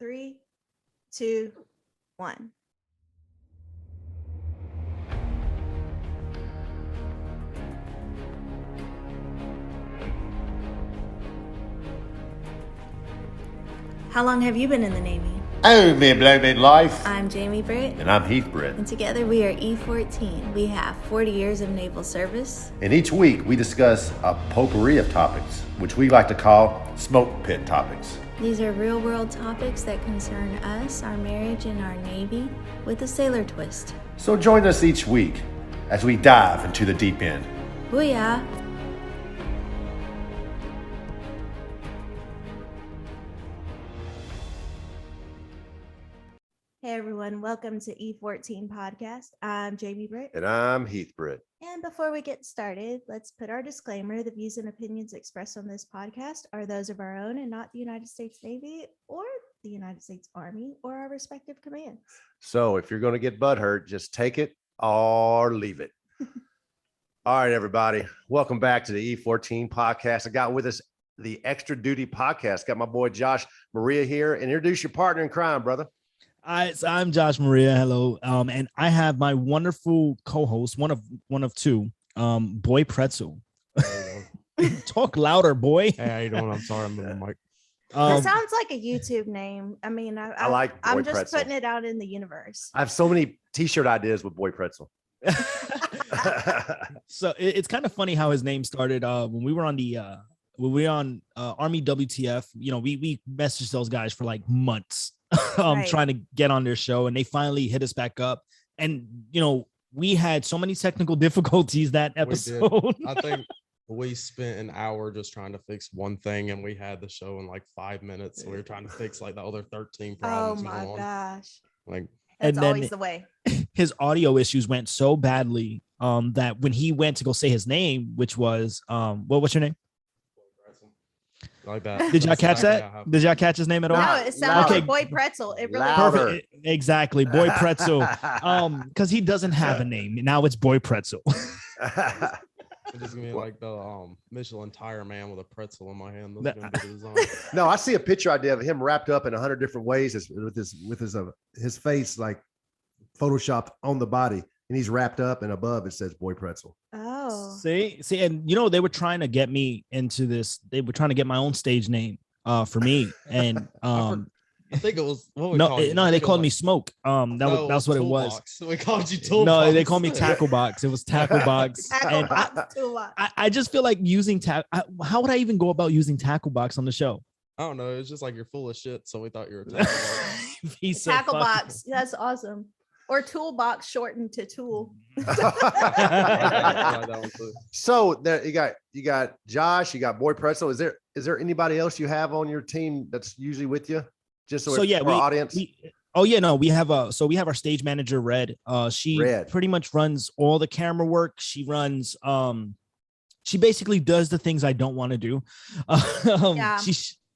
3, 2, 1. How long have you been in the Navy? Oh, me blow life. I'm Jamie Britt. And I'm Heath Britt. And together we are E14. We have 40 years of naval service. And each week we discuss a potpourri of topics, which we like to call smoke pit topics. These are real world topics that concern us, our marriage, and our Navy with a sailor twist. So join us each week as we dive into the deep end. Booyah! Hey everyone, welcome to E14 Podcast. I'm Jamie Britt. And I'm Heath Britt. And before we get started, let's put our disclaimer. The views and opinions expressed on this podcast are those of our own and not the United States Navy or the United States Army or our respective commands. So if you're going to get butthurt, just take it or leave it. All right, everybody. Welcome back to the E14 Podcast. I got with us the Extra Duty Podcast. Got my boy Josh Maria here. And introduce your partner in crime, brother. I'm Josh Maria. Hello. And I have my wonderful co-host, one of two, Boy Pretzel. Talk louder, boy. Hey, how you doing? I'm sorry, I'm moving the mic. That sounds like a YouTube name. I mean, I'm just Pretzel. putting it out in the universe. I have so many t-shirt ideas with Boy Pretzel. So it's kind of funny how his name started. When we were on Army WTF, we messaged those guys for like months. Right. Trying to get on their show, and they finally hit us back up. And we had so many technical difficulties that episode. I think we spent an hour just trying to fix one thing, and we had the show in like 5 minutes. So we were trying to fix like the other 13 problems. Oh my gosh! Like, that's and always the way. His audio issues went so badly that when he went to go say his name, which was what's your name? Like that. Did y'all catch that? Did y'all catch his name at all? No, it sounds Okay. like Boy Pretzel. It really Perfect. Exactly. Boy Pretzel. Because he doesn't have a name. Now it's Boy Pretzel. It's just gonna be like the Michelin tire man with a pretzel in my hand. That's gonna be the design. No, I see a picture idea of him wrapped up in 100 different ways with his face like photoshopped on the body, and he's wrapped up, and above it says Boy Pretzel. Oh. See, and they were trying to get me into this. They were trying to get my own stage name for me, and I think it was they called me Smoke. That's what it was. So we called you Toolbox. No, they called me Tackle Box. It was Tackle Box. And I just feel like using how would I even go about using Tackle Box on the show? I don't know. It's just like you're full of shit, so we thought you were Tackle Tackle Box. That's awesome. Or Toolbox shortened to Tool. So there you got Josh, you got Boy Pretzel. Is there anybody else you have on your team that's usually with you? Just for our audience. We have our stage manager Red. She pretty much runs all the camera work. She runs she basically does the things I don't want to do.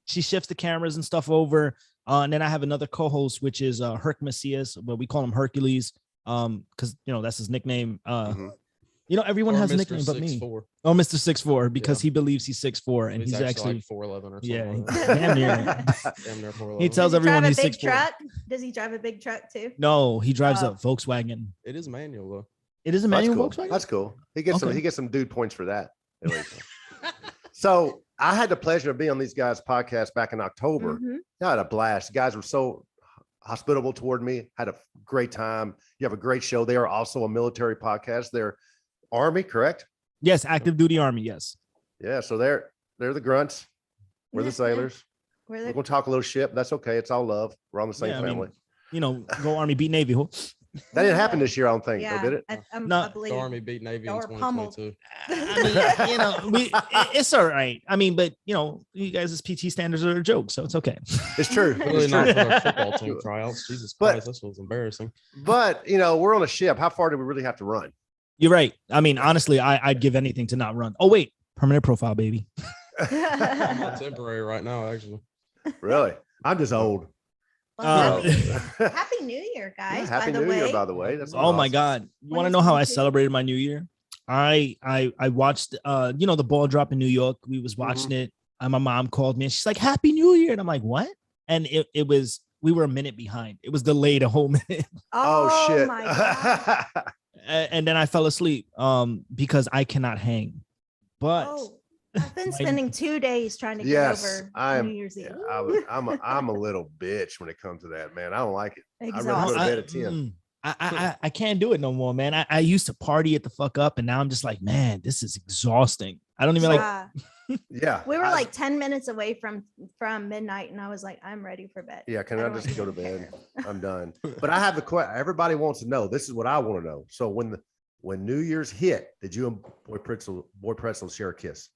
She shifts the cameras and stuff over. And then I have another co-host, which is Herc Macias, but we call him Hercules, because that's his nickname. Everyone has a nickname but me. Oh, Mr. 6'4", because he believes he's 6'4", and he's actually like 4'11" or something. Yeah, damn near. Damn near 4'11". He tells everyone he's 6'4". Truck? Does he drive a big truck too? No, he drives a Volkswagen. It is manual though. It is a manual Volkswagen. Volkswagen. That's cool. He gets some dude points for that. So I had the pleasure of being on these guys' podcast back in October. Mm-hmm. I had a blast. The guys were so hospitable toward me. Had a great time. You have a great show. They are also a military podcast. They're Army, correct? Yes, active duty Army. Yes. Yeah. So they're the grunts. We're the sailors. We're gonna talk a little shit. But that's okay. It's all love. We're on the same family. Go Army beat Navy. That didn't happen this year, I don't think. Yeah, did it? I believe The Army beat Navy in Or 2022. I mean, it's all right. I mean, but you guys' PT standards are a joke, so it's okay. It's true. Really not for our football team tryouts. Jesus Christ, this was embarrassing. But we're on a ship. How far do we really have to run? You're right. I mean, honestly, I'd give anything to not run. Oh wait, permanent profile, baby. I'm temporary right now, actually. Really? I'm just old. Well, happy New Year, guys. Happy New Year, by the way. That's my God. You want to know how I celebrated my New Year? I watched the ball drop in New York. We was watching it. And my mom called me and she's like, Happy New Year. And I'm like, what? And it was we were a minute behind. It was delayed a whole minute. Oh shit. My God. And then I fell asleep because I cannot hang. But I've been spending 2 days trying to get Yes, over New Year's Eve. I'm a little bitch when it comes to that, man. I don't like it. I'd rather Exhausted. go to bed at 10. I can't do it no more, man. I used to party it the fuck up, and now I'm just like, man, this is exhausting. I don't even like. Yeah, We were like 10 minutes away from midnight, and I was like, I'm ready for bed. Yeah, can I just go to even bed? I'm done. But I have the question. Everybody wants to know. This is what I want to know. So when New Year's hit, did you and Boy Pretzel share a kiss?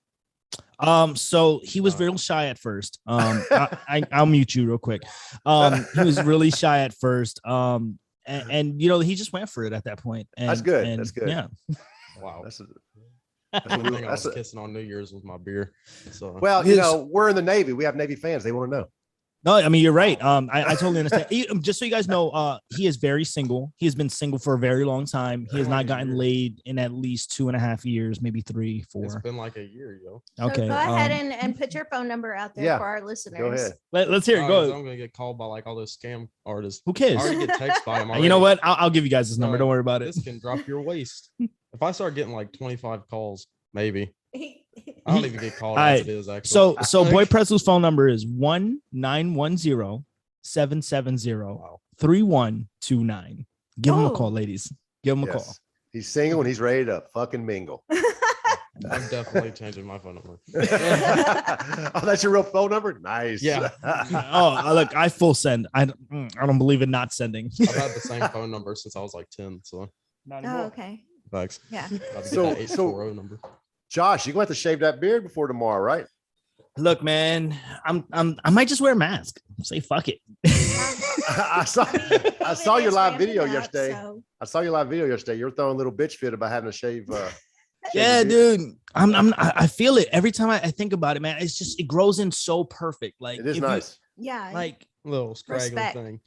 So he was real shy at first. I'll mute you real quick. He was really shy at first. And you know, he just went for it at that point. And, that's good. That's good. Yeah. Wow. That's I was kissing on New Year's with my beer. So well, you know, we're in the Navy. We have Navy fans. They want to know. No, I mean, you're right. I totally understand. Just so you guys know, he is very single. He has been single for a very long time. He has not gotten laid in at least 2.5 years, maybe 3, 4. It's been like a year, yo. Okay. So go ahead and put your phone number out there for our listeners. Go ahead. Let's hear it. Go. I'm gonna get called by like all those scam artists. Who cares? I already get text by them. You know what? I'll give you guys this number. Don't worry about it. This can drop your waist. If I start getting like 25 calls, maybe. I don't even get called as it is actually. So Boy Pretzel's phone number is 1-910-770-3129. Give him a call, ladies. Give him a call. He's single and he's ready to fucking mingle. I'm definitely changing my phone number. Oh, that's your real phone number? Nice. Yeah. Oh, look, I full send. I don't believe in not sending. I've had the same phone number since I was like 10. So. Oh, okay. Thanks. Yeah. So 840 number. Josh, you're going to have to shave that beard before tomorrow, right? Look, man, I might just wear a mask. Say fuck it. I saw your live video yesterday. I saw your live video yesterday. You're throwing a little bitch fit about having to shave. Yeah, dude. I feel it every time I think about it, man. It's just it grows in so perfect. Like it is nice. Like little scraggly thing.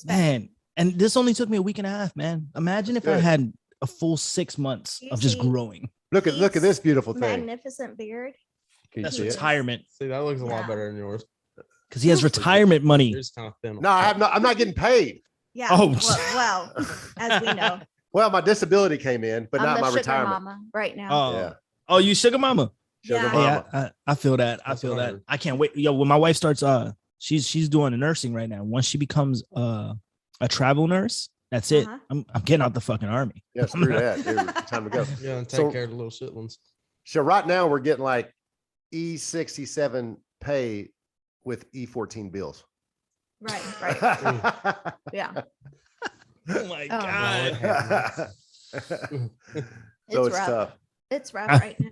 Man, and this only took me a week and a half, man. Imagine if I had a full 6 months of just growing. Look at this beautiful thing. Magnificent beard. That's retirement. See, that looks a lot better than yours. Because he has retirement money. Yours kind of thin. No, I'm not getting paid. Yeah. Oh, well, as we know. Well, my disability came in, but not my retirement. Mama right now. Oh, you sugar mama. Sugar Yeah. mama. I feel that. I feel that. I can't wait. Yo, when my wife starts, she's doing the nursing right now. Once she becomes a travel nurse, that's it. I'm getting out the fucking army. Yeah, screw that. Dude, time to go. Yeah, and take care of the little shit ones. So right now we're getting like E6, E7 pay with E14 bills. Right. Yeah. Oh my God. So it's tough. It's rough right now.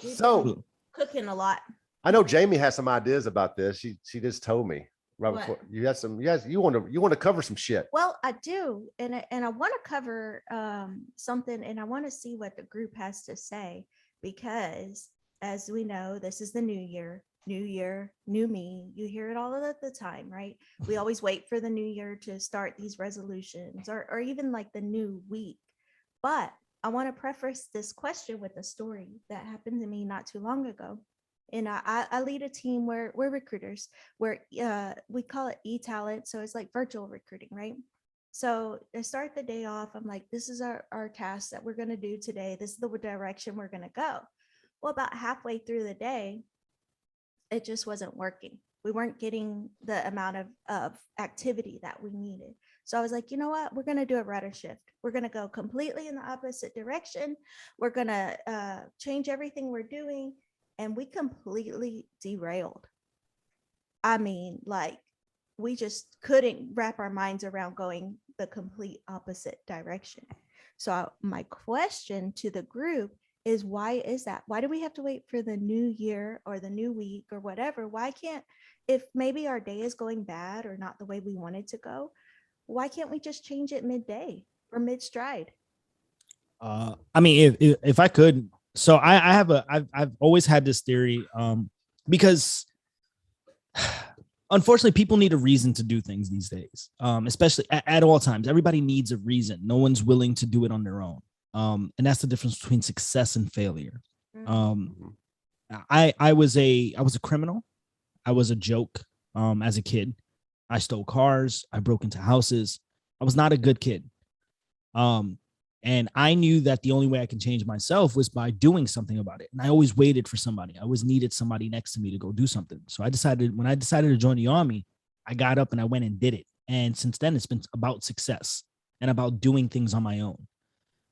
So cooking a lot. I know Jamie has some ideas about this. She just told me right before you had some. Yes, you want to cover some shit. Well, I do, and I want to cover something, and I want to see what the group has to say, because as we know, this is the new year, new me. You hear it all of the time, right? We always wait for the new year to start these resolutions, or even like the new week. But I want to preface this question with a story that happened to me not too long ago. And I lead a team where we're recruiters, where we call it e-talent. So it's like virtual recruiting, right? So to start the day off, I'm like, this is our task that we're going to do today. This is the direction we're going to go. Well, about halfway through the day, it just wasn't working. We weren't getting the amount of activity that we needed. So I was like, you know what? We're going to do a rudder shift. We're going to go completely in the opposite direction. We're going to change everything we're doing. And we completely derailed. I mean, like, we just couldn't wrap our minds around going the complete opposite direction. So my question to the group is, why is that? Why do we have to wait for the new year or the new week or whatever? Why can't, if maybe our day is going bad or not the way we want it to go, why can't we just change it midday or mid-stride? I mean, if I could, so I've always had this theory, because unfortunately people need a reason to do things these days, especially at all times. Everybody needs a reason. No one's willing to do it on their own. And that's the difference between success and failure. I was a criminal. I was a joke as a kid. I stole cars. I broke into houses. I was not a good kid. And I knew that the only way I can change myself was by doing something about it. And I always waited for somebody. I always needed somebody next to me to go do something. So when I decided to join the army, I got up and I went and did it. And since then, it's been about success and about doing things on my own.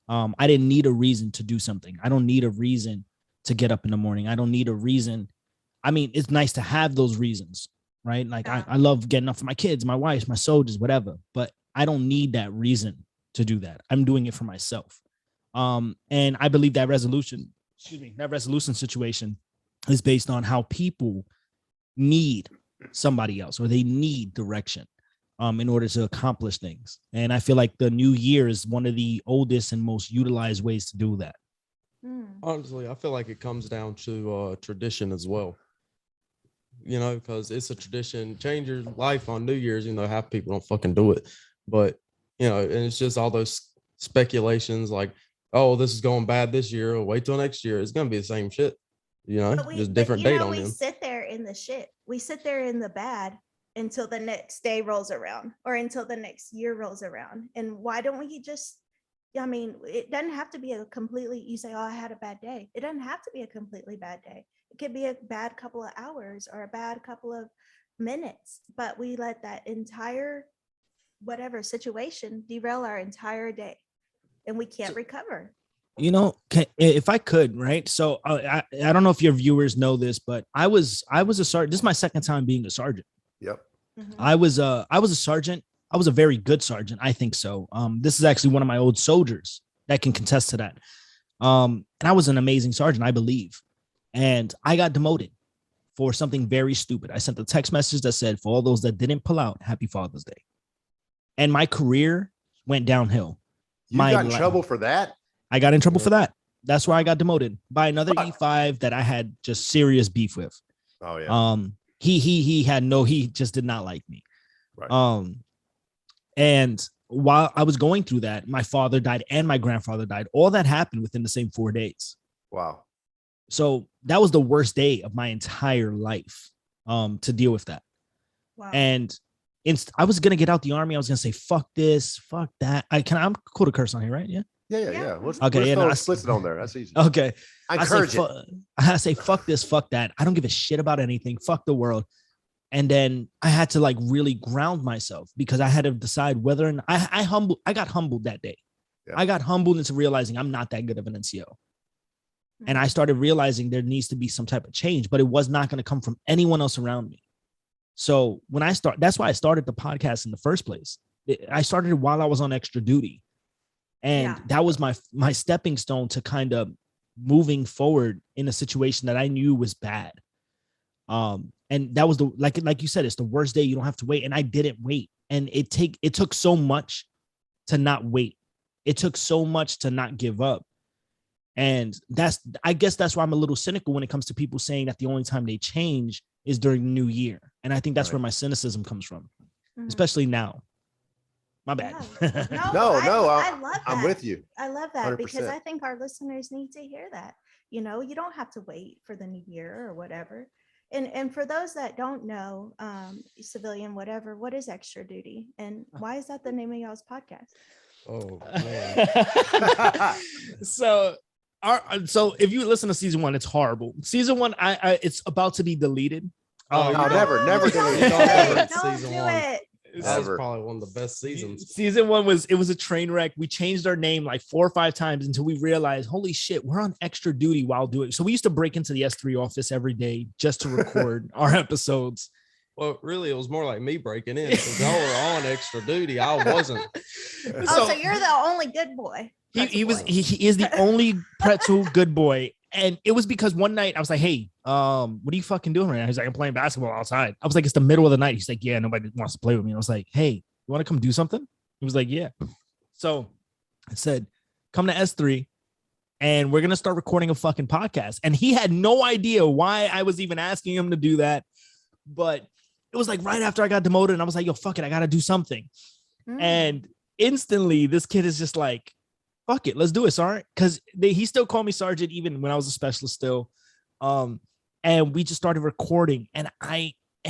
I didn't need a reason to do something. I don't need a reason to get up in the morning. I don't need a reason. I mean, it's nice to have those reasons, right? Like I love getting up for my kids, my wife, my soldiers, whatever, but I don't need that reason to do that. I'm doing it for myself. And I believe that resolution situation is based on how people need somebody else, or they need direction in order to accomplish things. And I feel like the new year is one of the oldest and most utilized ways to do that. Honestly, I feel like it comes down to tradition as well. You know, because it's a tradition. Change your life on New Year's. You know, half people don't fucking do it, but you know, and it's just all those speculations like, oh, this is going bad this year. Or wait till next year. It's gonna be the same shit. You know, just different date on them. We sit there in the shit. We sit there in the bad until the next day rolls around, or until the next year rolls around. And why don't we just? I mean, it doesn't have to be a completely. You say, "Oh, I had a bad day." It doesn't have to be a completely bad day. It could be a bad couple of hours or a bad couple of minutes. But we let that entire whatever situation derail our entire day, and we can't recover. You know, if I could, right? So I don't know if your viewers know this, but I was a sergeant. This is my second time being a sergeant. Yep. Mm-hmm. I was a sergeant. I was a very good sergeant. I think so. This is actually one of my old soldiers that can contest to that. And I was an amazing sergeant, I believe. And I got demoted for something very stupid. I sent a text message that said, for all those that didn't pull out, Happy Father's Day. And my career went downhill. You got in trouble for that? I got in trouble for that. That's why I got demoted by another E5 that I had just serious beef with. Oh yeah. He just did not like me. Right. And while I was going through that, my father died and my grandfather died. All that happened within the same 4 days. Wow. So that was the worst day of my entire life to deal with that. Wow. And I was gonna get out the army. I was gonna say, fuck this, fuck that. I'm cool to curse on here, right? Yeah. Yeah. Okay. Let's it on there. That's easy. Okay. I encourage it. I say, fuck this, fuck that. I don't give a shit about anything. Fuck the world. And then I had to like really ground myself, because I had to decide whether or not I got humbled that day. Yeah. I got humbled into realizing I'm not that good of an NCO. And I started realizing there needs to be some type of change, but it was not going to come from anyone else around me. So that's why I started the podcast in the first place. I started it while I was on extra duty. And that was my stepping stone to kind of moving forward in a situation that I knew was bad. And that was like you said, it's the worst day. You don't have to wait. And I didn't wait. And it took so much to not wait. It took so much to not give up. And I guess that's why I'm a little cynical when it comes to people saying that the only time they change is during the new year. And I think that's where my cynicism comes from, especially now. My bad. No, I love that. I'm with you. I love that 100%. because I think our listeners need to hear that. You know, you don't have to wait for the new year or whatever. And for those that don't know, civilian, whatever, what is extra duty? And why is that the name of y'all's podcast? Oh, man. So if you listen to season 1, it's horrible. Season 1, it's about to be deleted. Never delete Don't Season do 1. it. That was probably one of the best seasons. Season 1 was a train wreck. We changed our name like 4 or 5 times until we realized, holy shit, we're on extra duty while doing it. So we used to break into the S3 office every day just to record our episodes. Well, really, it was more like me breaking in because y'all were on extra duty. I wasn't. So you're the only good boy. He is the only pretzel good boy. And it was because one night I was like, hey, what are you fucking doing right now? He's like, I'm playing basketball outside. I was like, it's the middle of the night. He's like, yeah, nobody wants to play with me. And I was like, hey, you want to come do something? He was like, yeah. So I said, come to S3 and we're going to start recording a fucking podcast. And he had no idea why I was even asking him to do that. But it was like right after I got demoted and I was like, yo, fuck it. I got to do something. And instantly this kid is just like, fuck it, let's do it, Sergeant. Because he still called me Sergeant even when I was a specialist still. And we just started recording and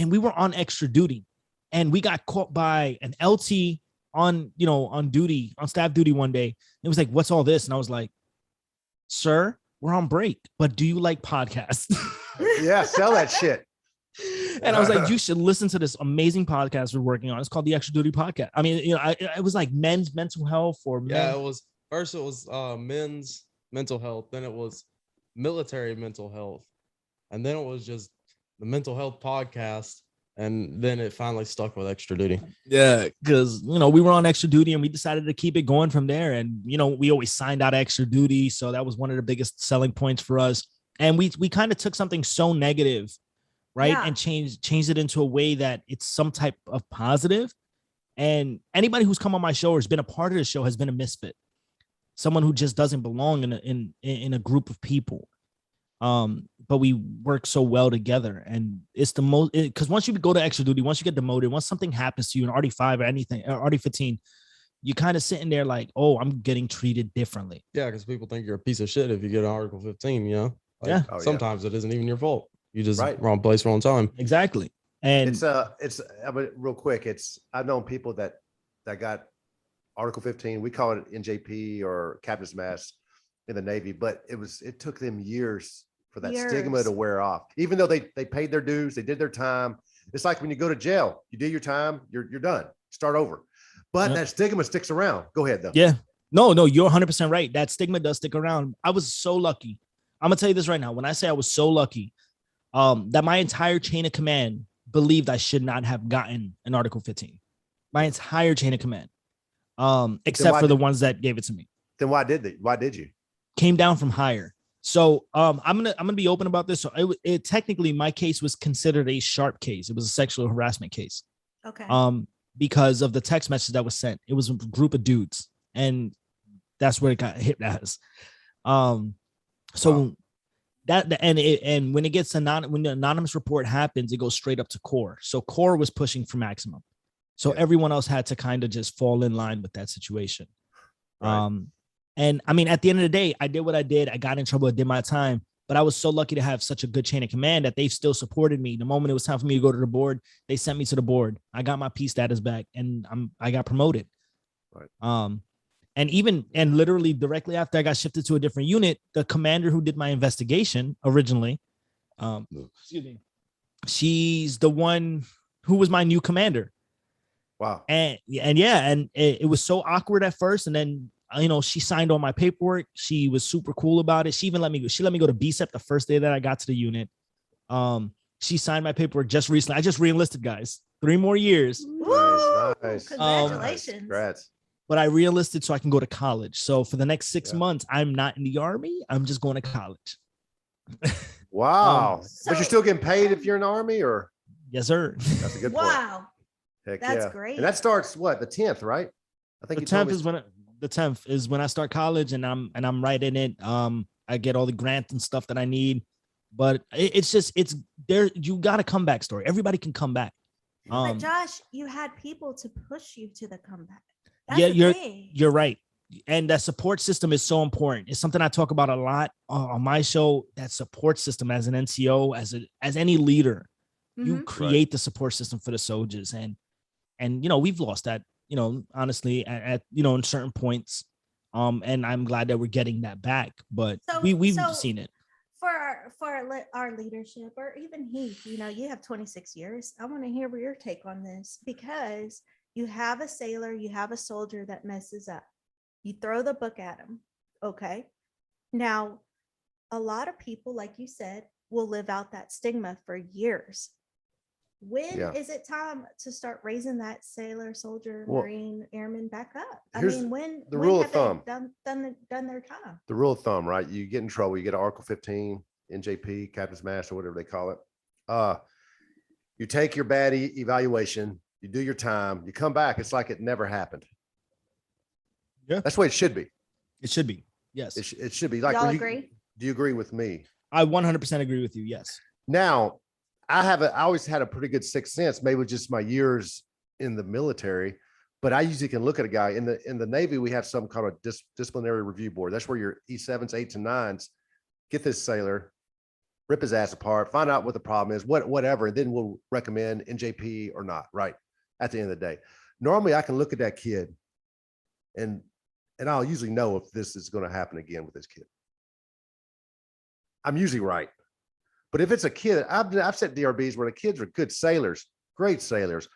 we were on extra duty. And we got caught by an LT on staff duty one day. It was like, what's all this? And I was like, sir, we're on break, but do you like podcasts? Yeah, sell that shit. And I was like, you should listen to this amazing podcast we're working on. It's called the Extra Duty Podcast. I mean, it was like men's mental health or men. It was men's mental health, then it was military mental health, and then it was just the mental health podcast, and then it finally stuck with Extra Duty. Yeah, because we were on Extra Duty and we decided to keep it going from there. And we always signed out Extra Duty, so that was one of the biggest selling points for us. And we kind of took something so negative, right, and changed it into a way that it's some type of positive. And anybody who's come on my show or has been a part of the show has been a misfit, someone who just doesn't belong in a group of people. But we work so well together, and it's the most, because once you go to Extra Duty, once you get demoted, once something happens to you in RD5 or anything, or RD15, you kind of sitting there like, oh, I'm getting treated differently. Yeah, because people think you're a piece of shit if you get an Article 15, Yeah. Sometimes it isn't even your fault. You just wrong place, wrong time. Exactly. And it's I mean, real quick, I've known people that got Article 15. We call it NJP or Captain's Mast in the Navy, but it took them years for that stigma to wear off. Even though they paid their dues, they did their time. It's like when you go to jail, you do your time, you're done, start over. But that stigma sticks around. Go ahead though. Yeah. No, you're 100% right. That stigma does stick around. I was so lucky. I'm gonna tell you this right now. When I say I was so lucky, that my entire chain of command believed I should not have gotten an Article 15. My entire chain of command, except for the ones that gave it to me. Then why did you? Came down from higher. So I'm gonna be open about this. So it technically, my case was considered a sharp case. It was a sexual harassment case. Okay. Because of the text message that was sent. It was a group of dudes, and that's where it got hit as. So wow. And when it gets when the anonymous report happens, it goes straight up to core. So core was pushing for maximum. So everyone else had to kind of just fall in line with that situation. Right. And I mean, at the end of the day, I did what I did. I got in trouble. I did my time, but I was so lucky to have such a good chain of command that they still supported me. The moment it was time for me to go to the board, they sent me to the board. I got my P status back, and I got promoted. Right. And literally directly after I got shifted to a different unit, the commander who did my investigation originally, excuse me, she's the one who was my new commander. Wow. And it was so awkward at first. And then, she signed all my paperwork. She was super cool about it. She even let me go to BSEP the first day that I got to the unit. She signed my paperwork just recently. I just re-enlisted, guys. 3 more years. Nice. Congratulations. Congrats. But I re-enlisted so I can go to college. So for the next 6 months, I'm not in the Army. I'm just going to college. Wow. But you're still getting paid if you're in the Army, or? Yes, sir. That's a good point. Wow. Heck that's great. And that starts what? The 10th, right? I think the 10th is when I start college, and I'm right in it. I get all the grants and stuff that I need. But it's there. You got a comeback story. Everybody can come back. But Josh, you had people to push you to the comeback. You're right. And that support system is so important. It's something I talk about a lot on my show. That support system as an NCO, as any leader, you create the support system for the soldiers. And we've lost that, honestly, at in certain points. And I'm glad that we're getting that back. But we've seen it. For our leadership, or even Heath, you have 26 years. I want to hear your take on this, because you have a sailor, you have a soldier that messes up. You throw the book at him. Okay. Now, a lot of people, like you said, will live out that stigma for years. When is it time to start raising that sailor, soldier, Marine, airman back up? I mean, when rule have of thumb, they done their time? The rule of thumb, right? You get in trouble, you get an Article 15, NJP, Captain's Mast, or whatever they call it. You take your bad evaluation, you do your time, you come back. It's like it never happened. Yeah, that's the way it should be. It should be. Yes, it should be. Like, y'all agree? Do you agree with me? I 100% agree with you. Yes. Now, I always had a pretty good sixth sense, maybe just my years in the military, but I usually can look at a guy in the Navy. We have some kind of disciplinary review board. That's where your E7s, 8s, and 9s get this sailor, rip his ass apart, find out what the problem is, whatever, and then we'll recommend NJP or not. Right. at the end of the day. Normally I can look at that kid and I'll usually know if this is going to happen again with this kid. I'm usually right. But if it's a kid, I've set DRBs where the kids are good sailors, great sailors.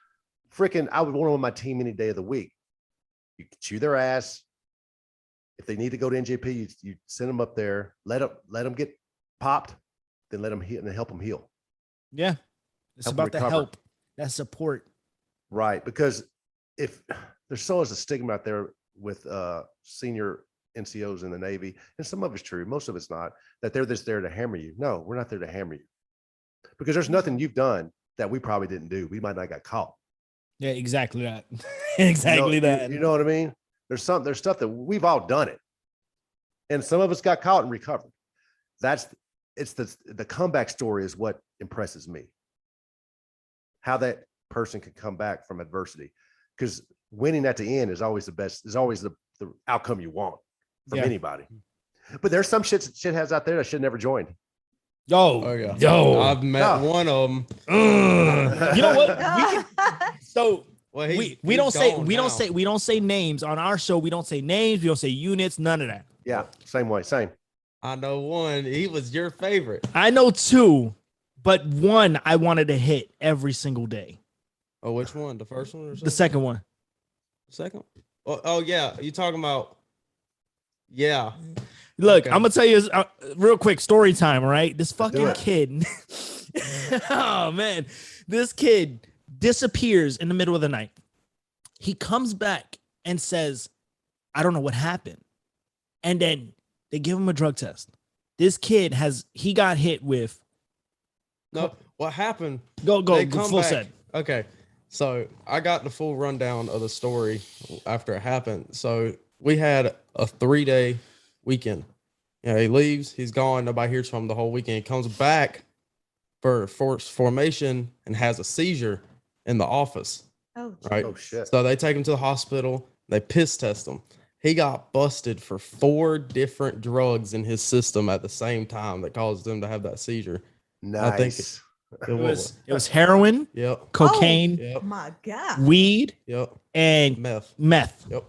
Freaking, I would want them on my team any day of the week. You chew their ass. If they need to go to NJP, you send them up there, let them get popped, then let them heal and help them heal. Yeah. It's about the help, that support. Right. Because if there's so much a stigma out there with senior NCOs in the Navy, and some of it's true, most of it's not, that they're just there to hammer you. No, we're not there to hammer you. Because there's nothing you've done that we probably didn't do. We might not got caught. Yeah, exactly that. Exactly that. You know what I mean? There's stuff that we've all done it. And some of us got caught and recovered. It's the comeback story is what impresses me. How that person can come back from adversity. Because winning at the end is always the best, is always the outcome you want from anybody. But there's some shitheads out there that should never join. Yo, I've met one of them. You know what? We don't say names on our show. We don't say names. We don't say units. None of that. Yeah, same. I know one. He was your favorite. I know two, but one I wanted to hit every single day. Oh, which one? The first one or the second one? Second? Oh yeah. You talking about? Yeah. Look, I'm gonna tell you real quick story time. All right, this fucking kid. Oh man, this kid disappears in the middle of the night. He comes back and says, "I don't know what happened," and then they give him a drug test. This kid he got hit with. No, what happened? Go full set. Okay, so I got the full rundown of the story after it happened. So we had a 3-day weekend. Yeah, he leaves, he's gone, nobody hears from him the whole weekend. He comes back for formation and has a seizure in the office. Oh, right. Oh shit. So they take him to the hospital, they piss test him. He got busted for 4 different drugs in his system at the same time that caused him to have that seizure. Nice. I think it was heroin, cocaine, oh my God, weed, and meth. Yep.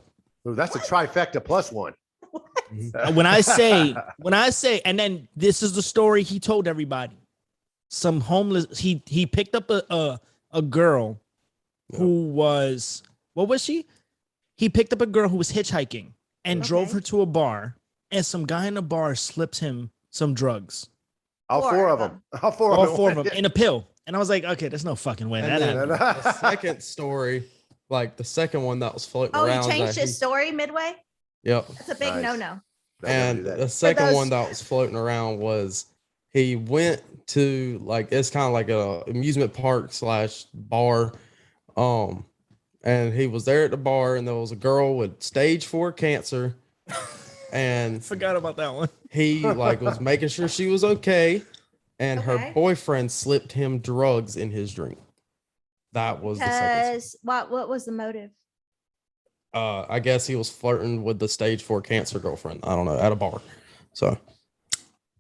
Ooh, that's a trifecta plus one. When I say, and then this is the story he told everybody. Some homeless, he picked up a girl who was, what was she? He picked up a girl who was hitchhiking and drove her to a bar, and some guy in the bar slipped him some drugs. All four of them in a pill. And I was like, okay, there's no fucking way that happened. The second story, like the second one that was floating around. Oh, he changed his story midway? Yep. That's a big no-no. And the second one that was floating around was he went to it's kind of like a amusement park / bar. And he was there at the bar and there was a girl with stage 4 cancer. And forgot about that one. He was making sure she was okay. And her boyfriend slipped him drugs in his drink. That was the second. What was the motive? I guess he was flirting with the stage 4 cancer girlfriend. I don't know, at a bar. So,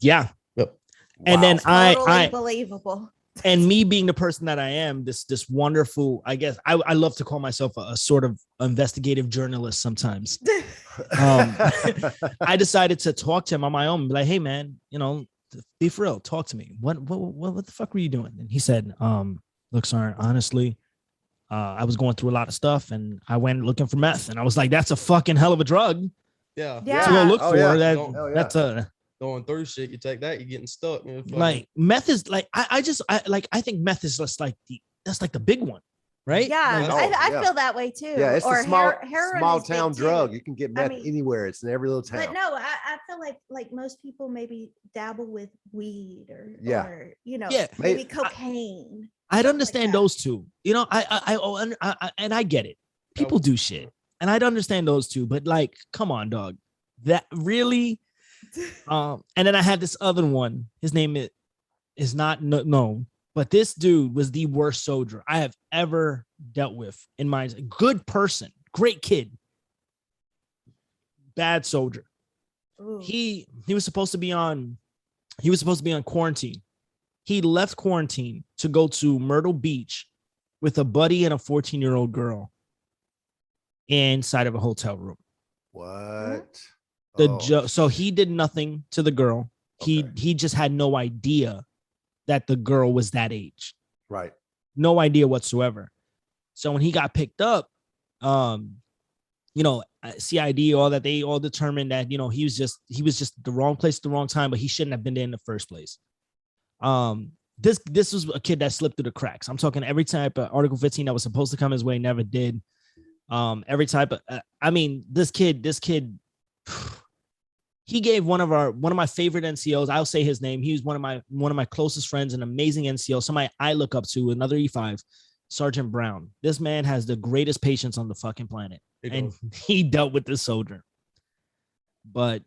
yeah. Yep. And then totally believable. And me being the person that I am, this wonderful, I guess I love to call myself a sort of investigative journalist sometimes. I decided to talk to him on my own, be like, hey man, be for real, talk to me. What the fuck were you doing? And he said, look, sir, honestly, I was going through a lot of stuff and I went looking for meth. And I was like, that's a fucking hell of a drug. Yeah. To go look for. Yeah. That's a going through shit. You take that, you're getting stuck. Like meth is like, I think meth is just like that's like the big one, right? Yeah. I feel that way too. Yeah. It's or a small town drug. You can get meth anywhere. It's in every little town. But no, I feel like most people maybe dabble with weed or maybe cocaine. I'd understand those two. I get it. People do shit, and I'd understand those two. But come on, dog. That really. And then I had this other one. His name is not known, but this dude was the worst soldier I have ever dealt with in my good person, great kid, bad soldier. Ooh. He was supposed to be on quarantine. He left quarantine to go to Myrtle Beach with a buddy and a 14-year-old girl inside of a hotel room. What? So he did nothing to the girl. He just had no idea that the girl was that age. Right. No idea whatsoever. So when he got picked up, CID, all that, they all determined that, he was just the wrong place at the wrong time, but he shouldn't have been there in the first place. This was a kid that slipped through the cracks. I'm talking every type of Article 15 that was supposed to come his way, never did. Every type of, this kid, he gave one of my favorite NCOs. I'll say his name. He was one of my closest friends, an amazing NCO, somebody I look up to, another E5, Sergeant Brown. This man has the greatest patience on the fucking planet, and he dealt with this soldier. But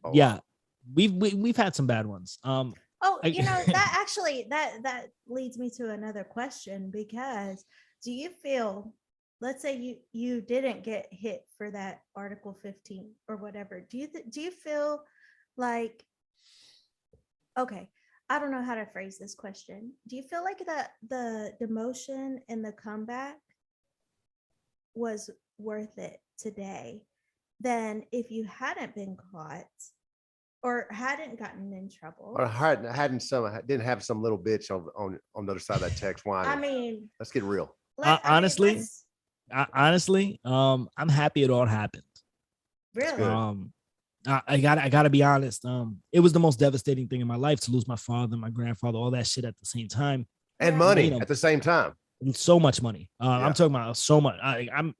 we've had some bad ones. That actually that leads me to another question, because do you feel, let's say you didn't get hit for that Article 15 or whatever, do you feel like, okay, I don't know how to phrase this question. Do you feel like the demotion and the comeback was worth it today than if you hadn't been caught or hadn't gotten in trouble, or didn't have some little bitch on the other side of that text whining? I mean, let's get real. Honestly, I'm happy it all happened. Really? I gotta be honest. It was the most devastating thing in my life to lose my father, my grandfather, all that shit at the same time, and money at the same time, and so much money. I'm talking about so much. I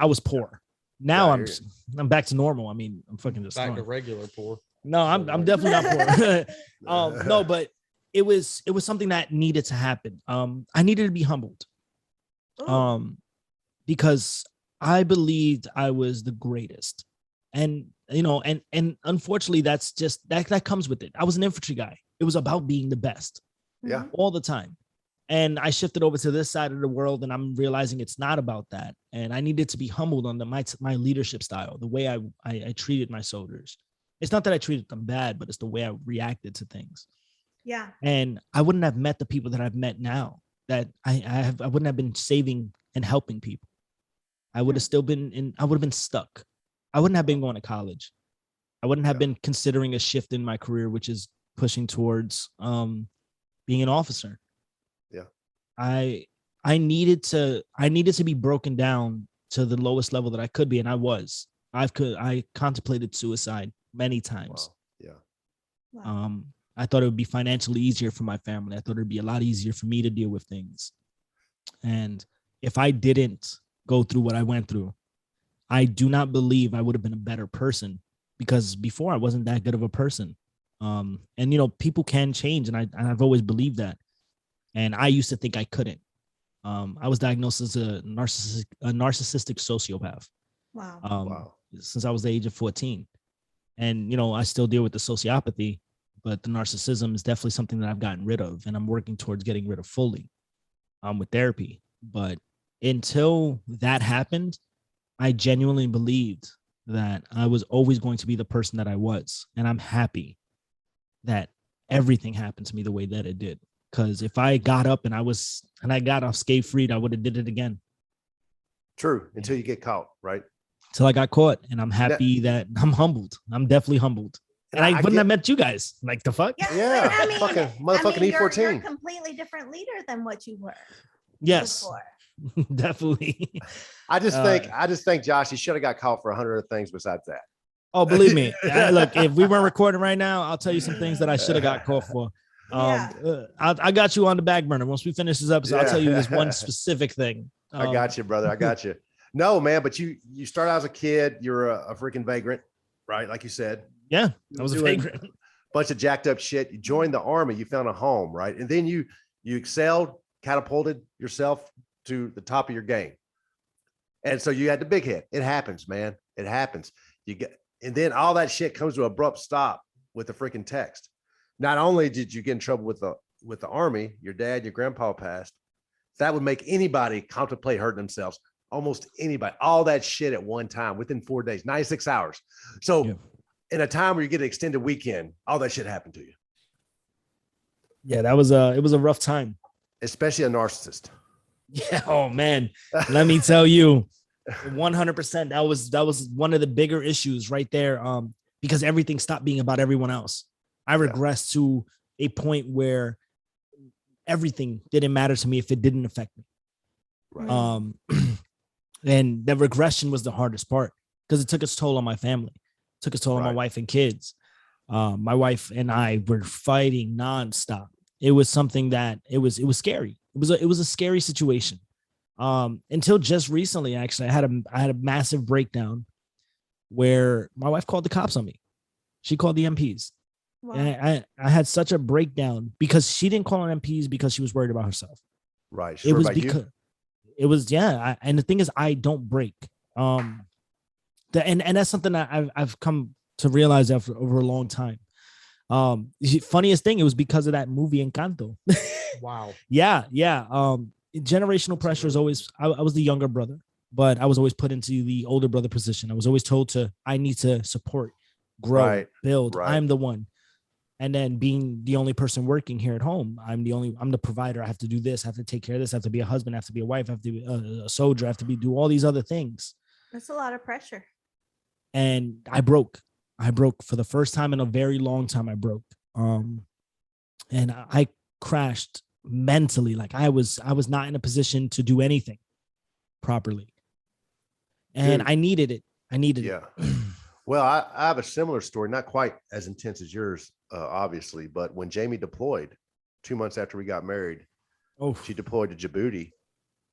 was poor. Now I'm back to normal. I mean, I'm fucking just back to regular poor. No, I'm definitely not poor. No, but it was something that needed to happen. I needed to be humbled. Because I believed I was the greatest. And and unfortunately that's just that comes with it. I was an infantry guy. It was about being the best. Yeah. All the time. And I shifted over to this side of the world, and I'm realizing it's not about that. And I needed to be humbled on my leadership style, the way I treated my soldiers. It's not that I treated them bad, but it's the way I reacted to things. Yeah. And I wouldn't have met the people that I've met now, that I wouldn't have been saving and helping people. I would have still been I would have been stuck. I wouldn't have been going to college. I wouldn't have been considering a shift in my career, which is pushing towards being an officer. Yeah. I needed to be broken down to the lowest level that I could be, and I was. I contemplated suicide many times. Wow. Yeah. Wow. I thought it would be financially easier for my family. I thought it'd be a lot easier for me to deal with things. And if I didn't go through what I went through, I do not believe I would have been a better person, because before I wasn't that good of a person. And people can change, and I've always believed that. And I used to think I couldn't. I was diagnosed as a narcissistic sociopath. Wow. Since I was the age of 14. And I still deal with the sociopathy, but the narcissism is definitely something that I've gotten rid of, and I'm working towards getting rid of fully with therapy. But until that happened, I genuinely believed that I was always going to be the person that I was. And I'm happy that everything happened to me the way that it did. Because if I got up and I got off scathe-free, I would have did it again. True. Until you get caught, right? Till I got caught. And I'm happy that I'm humbled. I'm definitely humbled. And I wouldn't have met you guys. Like, the fuck? Yeah. I mean, motherfucking E14. You're a completely different leader than what you were. Yes. Before. Definitely. I just think Josh, he should have got caught for 100 other things besides that. Oh, believe me. Look, if we weren't recording right now, I'll tell you some things that I should have got caught for. I got you on the back burner. Once we finish this episode, I'll tell you this one specific thing. I got you, brother. I got you. No, man, but you start out as a kid. You're a freaking vagrant, right? Like you said. Yeah, I was a vagrant. Bunch of jacked up shit. You joined the army. You found a home, right? And then you excelled, catapulted yourself to the top of your game. And so you had the big hit. It happens, man. It happens. And then all that shit comes to an abrupt stop with the freaking text. Not only did you get in trouble with the army, your dad, your grandpa passed. That would make anybody contemplate hurting themselves. Almost anybody. All that shit at one time within 4 days, 96 hours. So in a time where you get an extended weekend, all that shit happened to you. Yeah, it was a rough time. Especially a narcissist. Yeah. Oh man, let me tell you, 100%. That was one of the bigger issues right there. Because everything stopped being about everyone else. I regressed to a point where everything didn't matter to me if it didn't affect me. Right. And the regression was the hardest part because it took its toll on my family, took its toll on my wife and kids. My wife and I were fighting nonstop. It was something that it was scary. It was a scary situation. Until just recently, actually, I had a massive breakdown where my wife called the cops on me. She called the MPs. Wow. And I had such a breakdown because she didn't call on MPs because she was worried about herself. Right. It was because it was, and the thing is, I don't break. And that's something that I've come to realize over a long time. Funniest thing, it was because of that movie Encanto. Wow. Yeah. Generational pressure is always, I was the younger brother, but I was always put into the older brother position. I was always told I need to support, grow, build. Right. I'm the one. And then being the only person working here at home, I'm the provider. I have to do this. I have to take care of this. I have to be a husband. I have to be a wife. I have to be a soldier. I have to do all these other things. That's a lot of pressure. And I broke for the first time in a very long time. I broke. And I crashed mentally. Like I was not in a position to do anything properly. And I needed it. Yeah. Well, I have a similar story, not quite as intense as yours, obviously, but when Jamie deployed 2 months after we got married, she deployed to Djibouti,